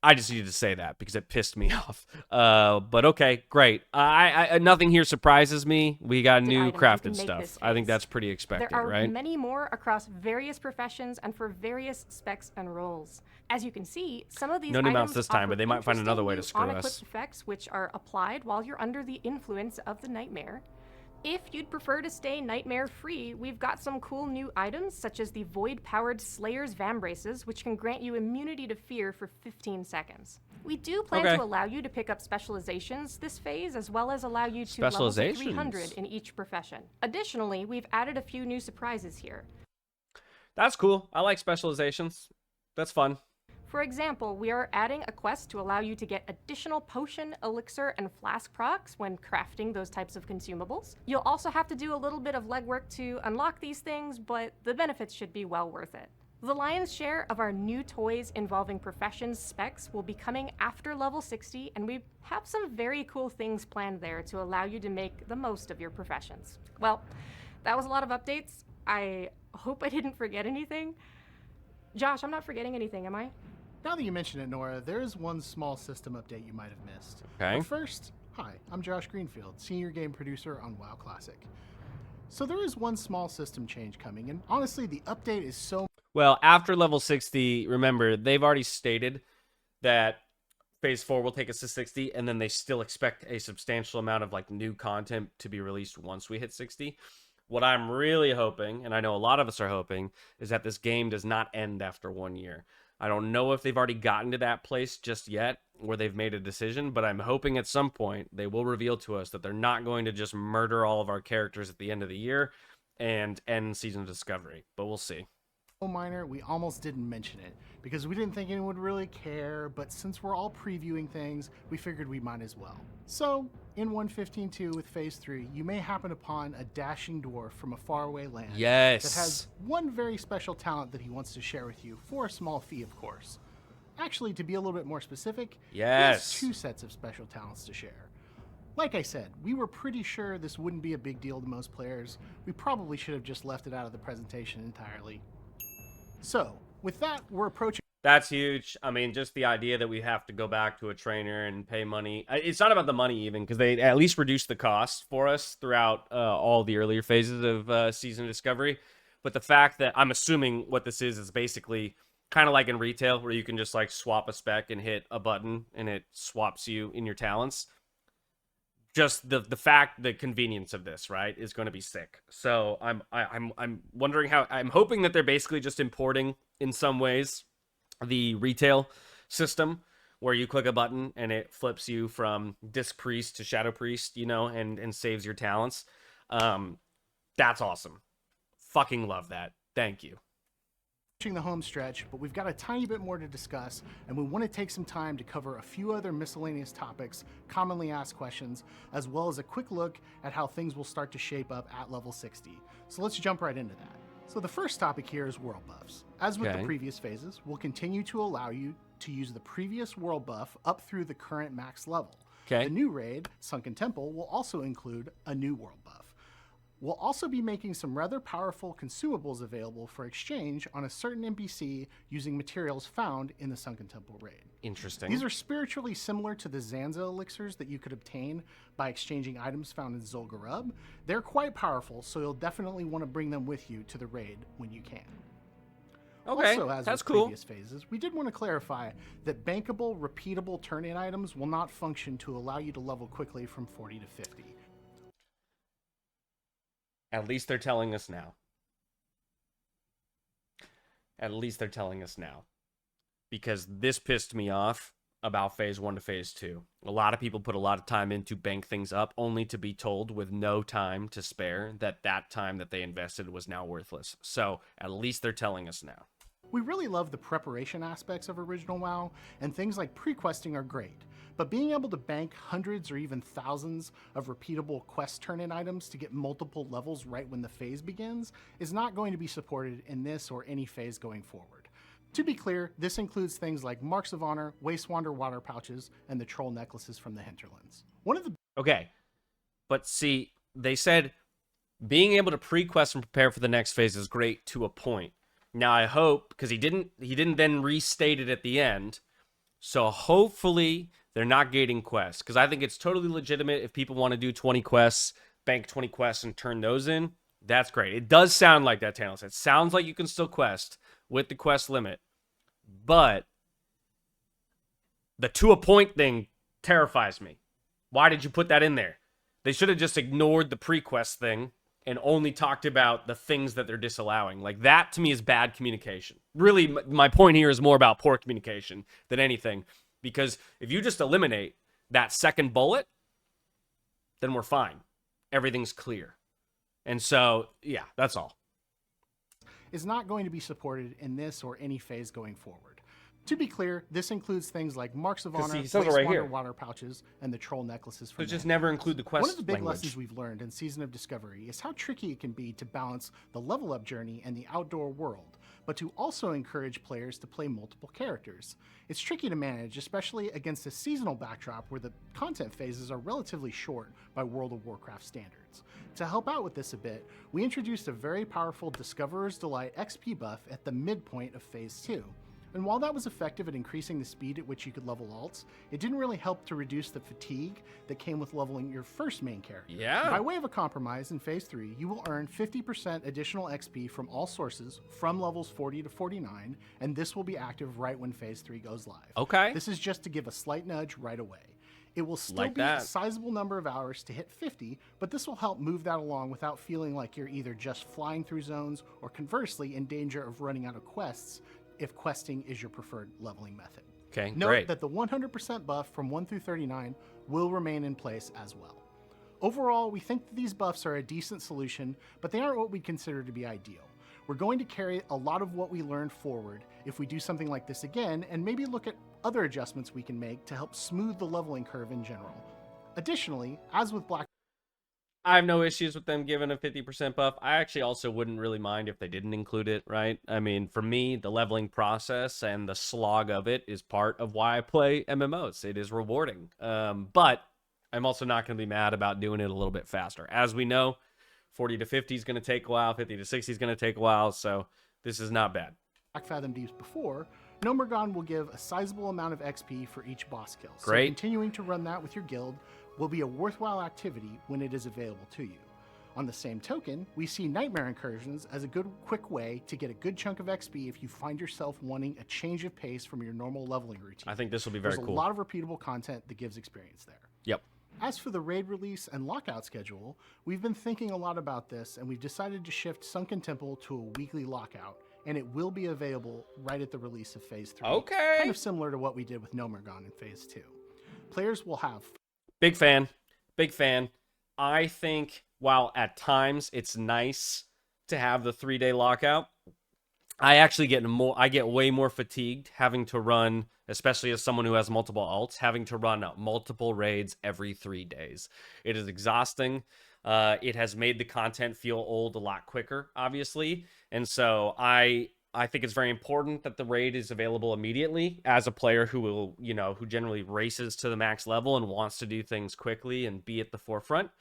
I just needed to say that because it pissed me off. But okay, great. I nothing here surprises me. We got new Items you crafted can make stuff. this I think phase. that's pretty expected, There are right? many more across various professions and for various specs and roles. As you can see, some of these No new items mounts this time, offer but they might find another way to interesting screw new us. unequipped effects which are applied while you're under the influence of the nightmare. If you'd prefer to stay nightmare-free, we've got some cool new items, such as the Void-powered Slayer's Vambraces, which can grant you immunity to fear for 15 seconds. We do plan Okay. to allow you to pick up specializations this phase, as well as allow you to level to Specializations? 300 in each profession. Additionally, we've added a few new surprises here. That's cool. I like specializations. That's fun. For example, we are adding a quest to allow you to get additional potion, elixir, and flask procs when crafting those types of consumables. You'll also have to do a little bit of legwork to unlock these things, but the benefits should be well worth it. The lion's share of our new toys involving professions specs will be coming after level 60, and we have some very cool things planned there to allow you to make the most of your professions. Well, that was a lot of updates. I hope I didn't forget anything. Josh, I'm not forgetting anything, am I? Now that you mention it, Nora, there is one small system update you might have missed. Okay. But first, hi, I'm Josh Greenfield, Senior Game Producer on WoW Classic. So there is one small system change coming, and honestly, the update is so... Well, after level 60, remember, they've already stated that Phase 4 will take us to 60, and then they still expect a substantial amount of like new content to be released once we hit 60. What I'm really hoping, and I know a lot of us are hoping, is that this game does not end after 1 year. I don't know if they've already gotten to that place just yet where they've made a decision, but I'm hoping at some point they will reveal to us that they're not going to just murder all of our characters at the end of the year and end Season of Discovery, but we'll see. minor, we almost didn't mention it because we didn't think anyone would really care, but since we're all previewing things, we figured we might as well. So, in 115.2 with Phase 3, you may happen upon a dashing dwarf from a faraway land Yes. that has one very special talent that he wants to share with you for a small fee, of course. Actually, to be a little bit more specific, he has Yes. 2 sets of special talents to share. Like I said, we were pretty sure this wouldn't be a big deal to most players. We probably should have just left it out of the presentation entirely. So, with that, we're approaching... That's huge. I mean, just the idea that we have to go back to a trainer and pay money. It's not about the money even, because they at least reduced the cost for us throughout all the earlier phases of Season of Discovery. But the fact that I'm assuming what this is basically kind of like in retail, where you can just like swap a spec and hit a button and it swaps you in your talents. Just the fact, the convenience of this, right, is going to be sick. So I'm wondering how. I'm hoping that they're basically just importing in some ways the retail system where you click a button and it flips you from Disc Priest to Shadow Priest, you know, and saves your talents. That's awesome. Fucking love that. Thank you. the home stretch, but we've got a tiny bit more to discuss, and we want to take some time to cover a few other miscellaneous topics, commonly asked questions, as well as a quick look at how things will start to shape up at level 60. So let's jump right into that. So the first topic here is world buffs. As with the previous phases, we'll continue to allow you to use the previous world buff up through the current max level. The new raid, Sunken Temple, will also include a new world buff. We'll also be making some rather powerful consumables available for exchange on a certain NPC using materials found in the Sunken Temple raid. Interesting. These are spiritually similar to the Zanza elixirs that you could obtain by exchanging items found in Zul'Gurub. They're quite powerful, so you'll definitely want to bring them with you to the raid when you can. Okay, Also, as that's with cool. previous phases, we did want to clarify that bankable, repeatable turn-in items will not function to allow you to level quickly from 40 to 50. At least they're telling us now. At least they're telling us now. Because this pissed me off about phase 1 to phase 2. A lot of people put a lot of time in to bank things up, only to be told with no time to spare that that time that they invested was now worthless. So at least they're telling us now. We really love the preparation aspects of Original WoW, and things like pre-questing are great. But being able to bank hundreds or even thousands of repeatable quest turn-in items to get multiple levels right when the phase begins is not going to be supported in this or any phase going forward. To be clear, this includes things like Marks of Honor, Wastewander water pouches, and the troll necklaces from the hinterlands. One of the Okay, but see, they said being able to pre-quest and prepare for the next phase is great to a point. Now I hope, because he didn't then restate it at the end, so hopefully they're not gating quests, because I think it's totally legitimate if people want to do 20 quests, bank 20 quests, and turn those in. That's great. It does sound like that, Tanos. It sounds like you can still quest with the quest limit, but the to a point thing terrifies me. Why did you put that in there? They should have just ignored the pre-quest thing and only talked about the things that they're disallowing. Like, that to me is bad communication. Really, my point here is more about poor communication than anything. Because if you just eliminate that second bullet, then we're fine. Everything's clear. And so, yeah, that's all. is not going to be supported in this or any phase going forward. To be clear, this includes things like Marks of 'Cause Honor, he says it right Wastewander here. water pouches, and the troll necklaces from So the just Hinterlands. never include the quest One of the big language. lessons we've learned in Season of Discovery is how tricky it can be to balance the level up journey and the outdoor world, but to also encourage players to play multiple characters. It's tricky to manage, especially against a seasonal backdrop where the content phases are relatively short by World of Warcraft standards. To help out with this a bit, we introduced a very powerful Discoverer's Delight XP buff at the midpoint of Phase 2. And while that was effective at increasing the speed at which you could level alts, it didn't really help to reduce the fatigue that came with leveling your first main character. Yeah. By way of a compromise, in Phase 3, you will earn 50% additional XP from all sources from levels 40 to 49, and this will be active right when Phase 3 goes live. Okay. This is just to give a slight nudge right away. It will still Like be a that. sizable number of hours to hit 50, but this will help move that along without feeling like you're either just flying through zones or conversely in danger of running out of quests if questing is your preferred leveling method. Okay, Note great. that the 100% buff from 1 through 39 will remain in place as well. Overall, we think that these buffs are a decent solution, but they aren't what we consider to be ideal. We're going to carry a lot of what we learned forward if we do something like this again, and maybe look at other adjustments we can make to help smooth the leveling curve in general. Additionally, as with Black I have no issues with them giving a 50% buff. I actually also wouldn't really mind if they didn't include it, right? I mean, for me, the leveling process and the slog of it is part of why I play MMOs. It is rewarding. But I'm also not going to be mad about doing it a little bit faster. As we know, 40 to 50 is going to take a while, 50 to 60 is going to take a while, so this is not bad. Fathom Deeps before, Nomergon will give a sizable amount of XP for each boss kill. So Great. continuing to run that with your guild will be a worthwhile activity when it is available to you. On the same token, we see Nightmare Incursions as a good quick way to get a good chunk of XP if you find yourself wanting a change of pace from your normal leveling routine. I think this will be very There's cool. a lot of repeatable content that gives experience there. Yep. As for the raid release and lockout schedule, we've been thinking a lot about this, and we've decided to shift Sunken Temple to a weekly lockout, and it will be available right at the release of Phase 3. Okay. Kind of similar to what we did with Nomergon in Phase 2. Players will have... Big fan. Big fan. I think while at times it's nice to have the 3-day lockout, I actually get way more fatigued having to run, especially as someone who has multiple alts, having to run multiple raids every 3 days. It is exhausting. It has made the content feel old a lot quicker, obviously. And so I think it's very important that the raid is available immediately as a player who will, who generally races to the max level and wants to do things quickly and be at the forefront.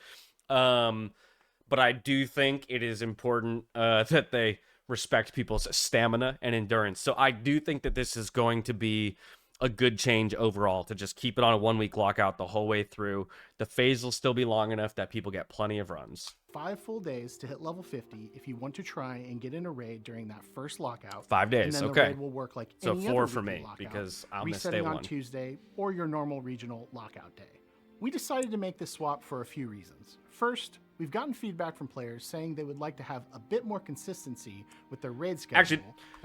but I do think it is important that they respect people's stamina and endurance. So I do think that this is going to be a good change overall, to just keep it on a 1 week lockout the whole way through. The phase will still be long enough that people get plenty of runs. 5 full days to hit level 50 if you want to try and get in a raid during that first lockout. 5 days, and then okay. The raid will work like So any 4 other for weekly me, lockout, because I'll miss resetting day on 1. Tuesday or your normal regional lockout day. We decided to make this swap for a few reasons. First, we've gotten feedback from players saying they would like to have a bit more consistency with their raid schedule. Actually,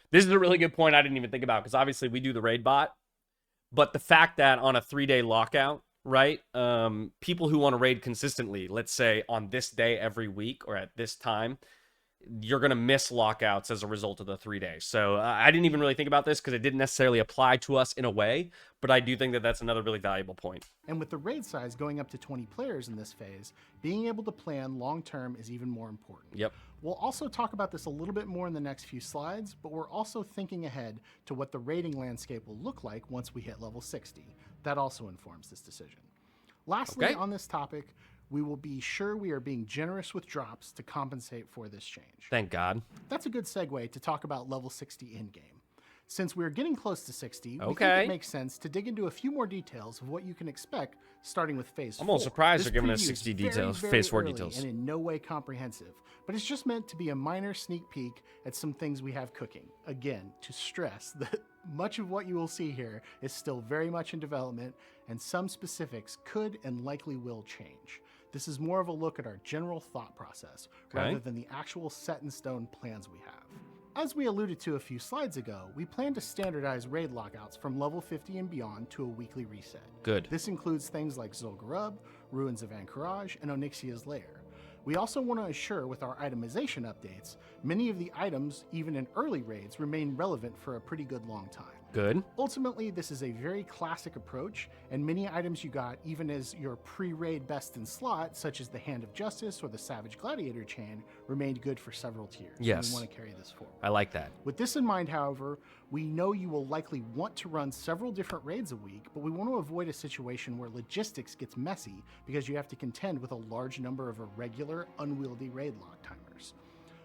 this is a really good point I didn't even think about, because obviously we do the raid bot, but the fact that on a 3-day lockout, right, people who want to raid consistently, let's say on this day every week or at this time, you're going to miss lockouts as a result of the 3 days. So I didn't even really think about this because it didn't necessarily apply to us in a way, but I do think that that's another really valuable point. And with the raid size going up to 20 players in this phase, being able to plan long-term is even more important. Yep. We'll also talk about this a little bit more in the next few slides, but we're also thinking ahead to what the raiding landscape will look like once we hit level 60. That also informs this decision. Lastly, Okay. on this topic, we will be sure we are being generous with drops to compensate for this change. Thank God. That's a good segue to talk about level 60 in-game. Since we're getting close to 60, we think Okay. it makes sense to dig into a few more details of what you can expect starting with Phase 4. I'm almost surprised This they're giving us preview is 60 very, details, very Phase 4 early details. and in no way comprehensive, but it's just meant to be a minor sneak peek at some things we have cooking. Again, to stress that much of what you will see here is still very much in development, and some specifics could and likely will change. This is more of a look at our general thought process, rather than the actual set-in-stone plans we have. As we alluded to a few slides ago, we plan to standardize raid lockouts from level 50 and beyond to a weekly reset. Good. This includes things like Zul'Gurub, Ruins of Incursions, and Onyxia's Lair. We also want to assure with our itemization updates, many of the items, even in early raids, remain relevant for a pretty good long time. Good. Ultimately, this is a very classic approach, and many items you got, even as your pre-raid best in slot, such as the Hand of Justice or the Savage Gladiator chain, remained good for several tiers. and Yes. we want to carry this forward. I like that. With this in mind, however, we know you will likely want to run several different raids a week, but we want to avoid a situation where logistics gets messy because you have to contend with a large number of irregular, unwieldy raid lock timers.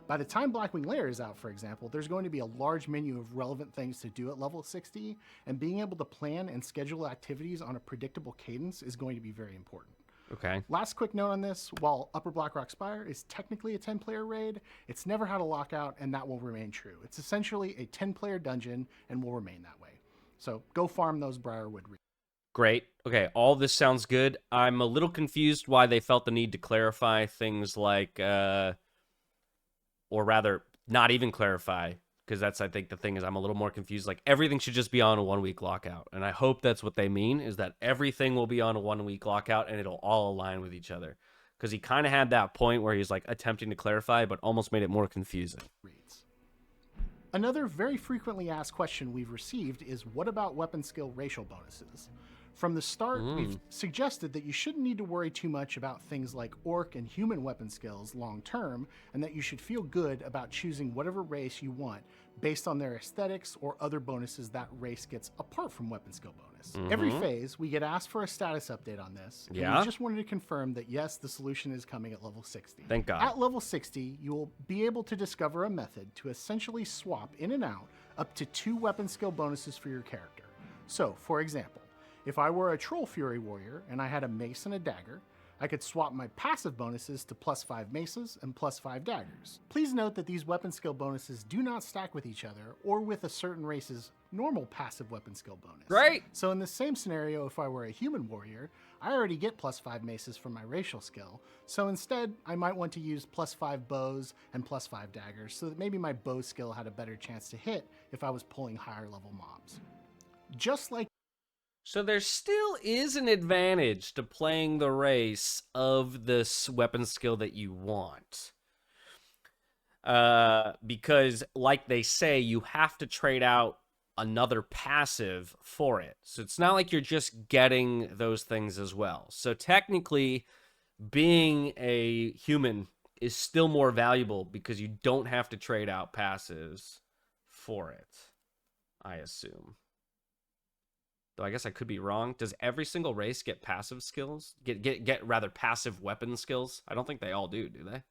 By the time Blackwing Lair is out, for example, there's going to be a large menu of relevant things to do at level 60, and being able to plan and schedule activities on a predictable cadence is going to be very important. Okay. Last quick note on this, while Upper Blackrock Spire is technically a 10-player raid, it's never had a lockout, and that will remain true. It's essentially a 10-player dungeon and will remain that way. So go farm those Briarwood raids. Great. Okay, all this sounds good. I'm a little confused why they felt the need to clarify things like, or rather, not even clarify, because that's, I think, the thing is I'm a little more confused. Like, everything should just be on a 1 week lockout. And I hope that's what they mean, is that everything will be on a 1 week lockout and it'll all align with each other. Because he kind of had that point where he's like attempting to clarify, but almost made it more confusing. Another very frequently asked question we've received is, what about weapon skill racial bonuses? From the start, we've suggested that you shouldn't need to worry too much about things like orc and human weapon skills long term, and that you should feel good about choosing whatever race you want based on their aesthetics or other bonuses that race gets apart from weapon skill bonus. Every phase, we get asked for a status update on this. And Yeah. we just wanted to confirm that yes, the solution is coming at level 60. Thank God. At level 60, you will be able to discover a method to essentially swap in and out up to 2 weapon skill bonuses for your character. So, for example, if I were a Troll Fury Warrior and I had a mace and a dagger, I could swap my passive bonuses to +5 maces and +5 daggers. Please note that these weapon skill bonuses do not stack with each other or with a certain race's normal passive weapon skill bonus. Great. So in the same scenario, if I were a human warrior, I already get +5 maces from my racial skill, so instead I might want to use +5 bows and +5 daggers so that maybe my bow skill had a better chance to hit if I was pulling higher level mobs. Just like So there still is an advantage to playing the race of this weapon skill that you want. Because, like they say, you have to trade out another passive for it. So it's not like you're just getting those things as well. So technically, being a human is still more valuable because you don't have to trade out passives for it, I assume. Though I guess I could be wrong. Does every single race get passive skills? Get rather passive weapon skills? I don't think they all do they?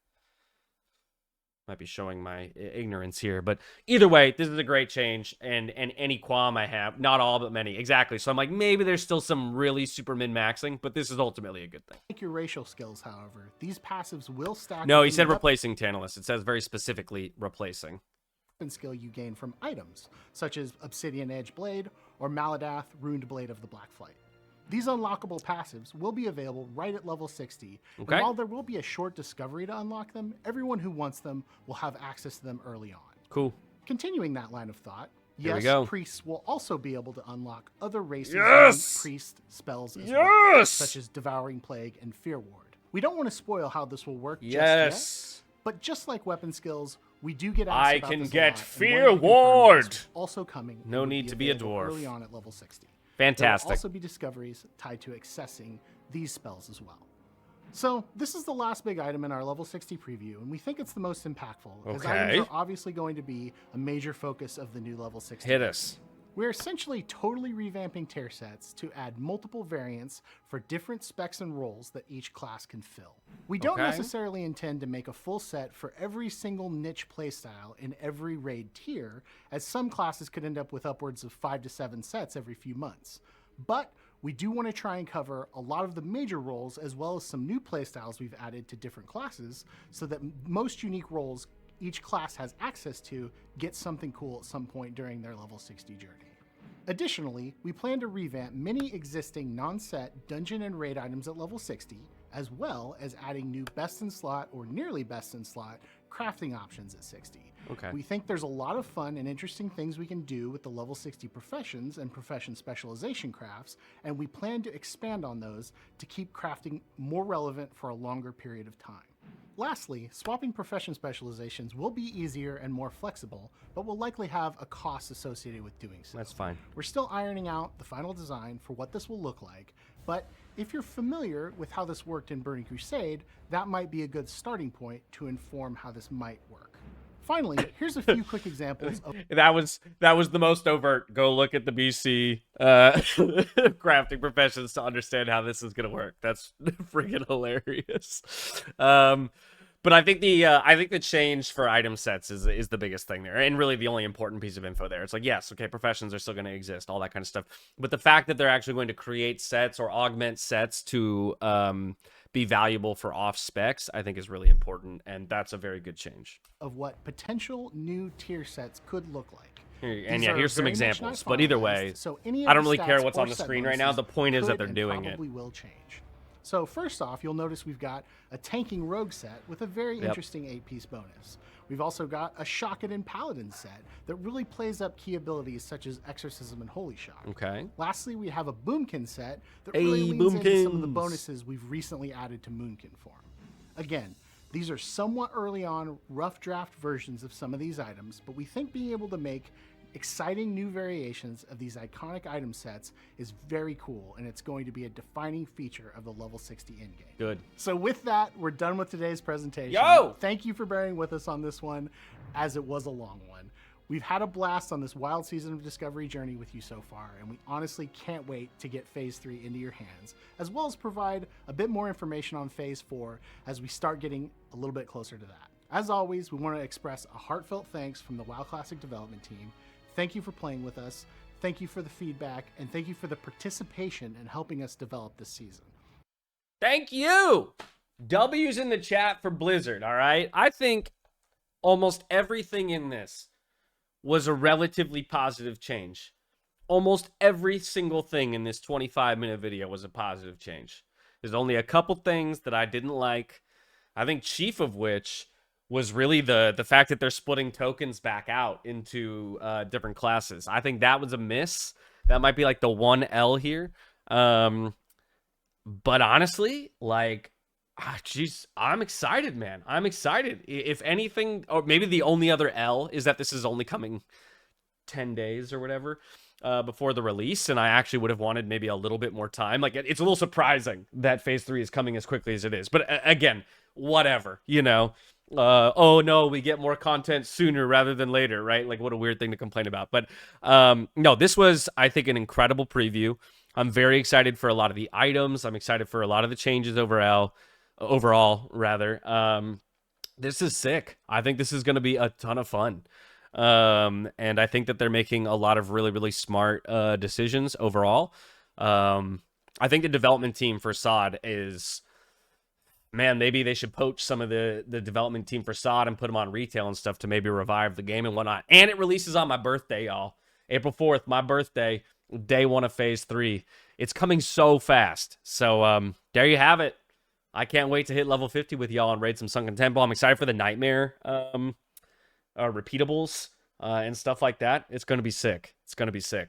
Might be showing my ignorance here, but either way, this is a great change, and any qualm I have, not all, but many, exactly. So I'm like, maybe there's still some really super min-maxing, but this is ultimately a good thing. Like your racial skills, however, these passives will stack. No, he within said the replacing Tantalus. It says very specifically replacing. weapon skill you gain from items, such as Obsidian Edge Blade or Maladath Runed Blade of the Black Flight. These unlockable passives will be available right at level 60, Okay. and while there will be a short discovery to unlock them, everyone who wants them will have access to them early on. Cool. Continuing that line of thought, Here we yes, go. priests will also be able to unlock other races' Yes! priest spells as Yes! well, such as Devouring Plague and Fear Ward. We don't want to spoil how this will work just yet, Yes. but just like weapon skills, we do get asked I about can this a get lot, and Fear wanted to confirm that Ward. this will also coming. No and would need to be a available dwarf. Early on at level 60. Fantastic. There will also be discoveries tied to accessing these spells as well. So this is the last big item in our level 60 preview, and we think it's the most impactful, as Okay. items are obviously going to be a major focus of the new level 60. Hit us. We're essentially totally revamping tier sets to add multiple variants for different specs and roles that each class can fill. We don't Okay. necessarily intend to make a full set for every single niche playstyle in every raid tier, as some classes could end up with upwards of 5 to 7 sets every few months. But we do want to try and cover a lot of the major roles as well as some new playstyles we've added to different classes so that most unique roles each class has access to get something cool at some point during their level 60 journey. Additionally, we plan to revamp many existing non-set dungeon and raid items at level 60, as well as adding new best in slot or nearly best in slot crafting options at 60. Okay. We think there's a lot of fun and interesting things we can do with the level 60 professions and profession specialization crafts, and we plan to expand on those to keep crafting more relevant for a longer period of time. Lastly, swapping profession specializations will be easier and more flexible, but will likely have a cost associated with doing so. That's fine. We're still ironing out the final design for what this will look like, but if you're familiar with how this worked in Burning Crusade, that might be a good starting point to inform how this might work. Finally, here's a few quick examples of That was the most overt. Go look at the BC crafting professions to understand how this is gonna work. That's freaking hilarious. But I think the change for item sets is the biggest thing there, and really the only important piece of info there. It's like, yes, okay, professions are still going to exist, all that kind of stuff, but the fact that they're actually going to create sets or augment sets to be valuable for off specs, I think is really important, and that's a very good change. what potential new tier sets could look like. And These yeah, are here's some very much not examples, but either finalized, way, so any I don't of the really care stats what's or on the set screen right now. bonuses The point is that could they're and doing it. probably will change. So first off, you'll notice we've got a tanking rogue set with a very interesting 8-piece bonus. We've also got a Shockedin Paladin set that really plays up key abilities such as Exorcism and Holy Shock. Okay. Lastly, we have a Boomkin set that Hey, really leans into some of the Boomkins. bonuses we've recently added to Moonkin form. Again, these are somewhat early on rough draft versions of some of these items, but we think being able to make exciting new variations of these iconic item sets is very cool, and it's going to be a defining feature of the level 60 endgame. Good. So with that, we're done with today's presentation. Yo! Thank you for bearing with us on this one, as it was a long one. We've had a blast on this wild season of Discovery journey with you so far, and we honestly can't wait to get Phase 3 into your hands, as well as provide a bit more information on Phase 4 as we start getting a little bit closer to that. As always, we want to express a heartfelt thanks from the WoW Classic development team. Thank you for playing with us, thank you for the feedback, and thank you for the participation in helping us develop this season. Thank you. W's in the chat for Blizzard, all right? I think almost everything in this was a relatively positive change. Almost every single thing in this 25-minute video was a positive change. There's only a couple things that I didn't like. I think chief of which was really the fact that they're splitting tokens back out into different classes. I think that was a miss. That might be like the one L here. But honestly, like, jeez, I'm excited, man. I'm excited. If anything, or maybe the only other L is that this is only coming 10 days or whatever before the release, and I actually would have wanted maybe a little bit more time. Like, it's a little surprising that Phase 3 is coming as quickly as it is. But again, whatever, you know. Oh no, we get more content sooner rather than later, right? Like, what a weird thing to complain about. But no, this was, I think, an incredible preview. I'm very excited for a lot of the items. I'm excited for a lot of the changes overall, rather. This is sick. I think this is going to be a ton of fun. And I think that they're making a lot of really, really smart decisions overall. I think the development team for SoD is, man, maybe they should poach some of the development team for SoD and put them on retail and stuff to maybe revive the game and whatnot. And it releases on my birthday, y'all. April 4th, my birthday, day 1 of Phase 3. It's coming so fast. So there you have it. I can't wait to hit level 50 with y'all and raid some Sunken Temple. I'm excited for the Nightmare repeatables and stuff like that. It's going to be sick. It's going to be sick.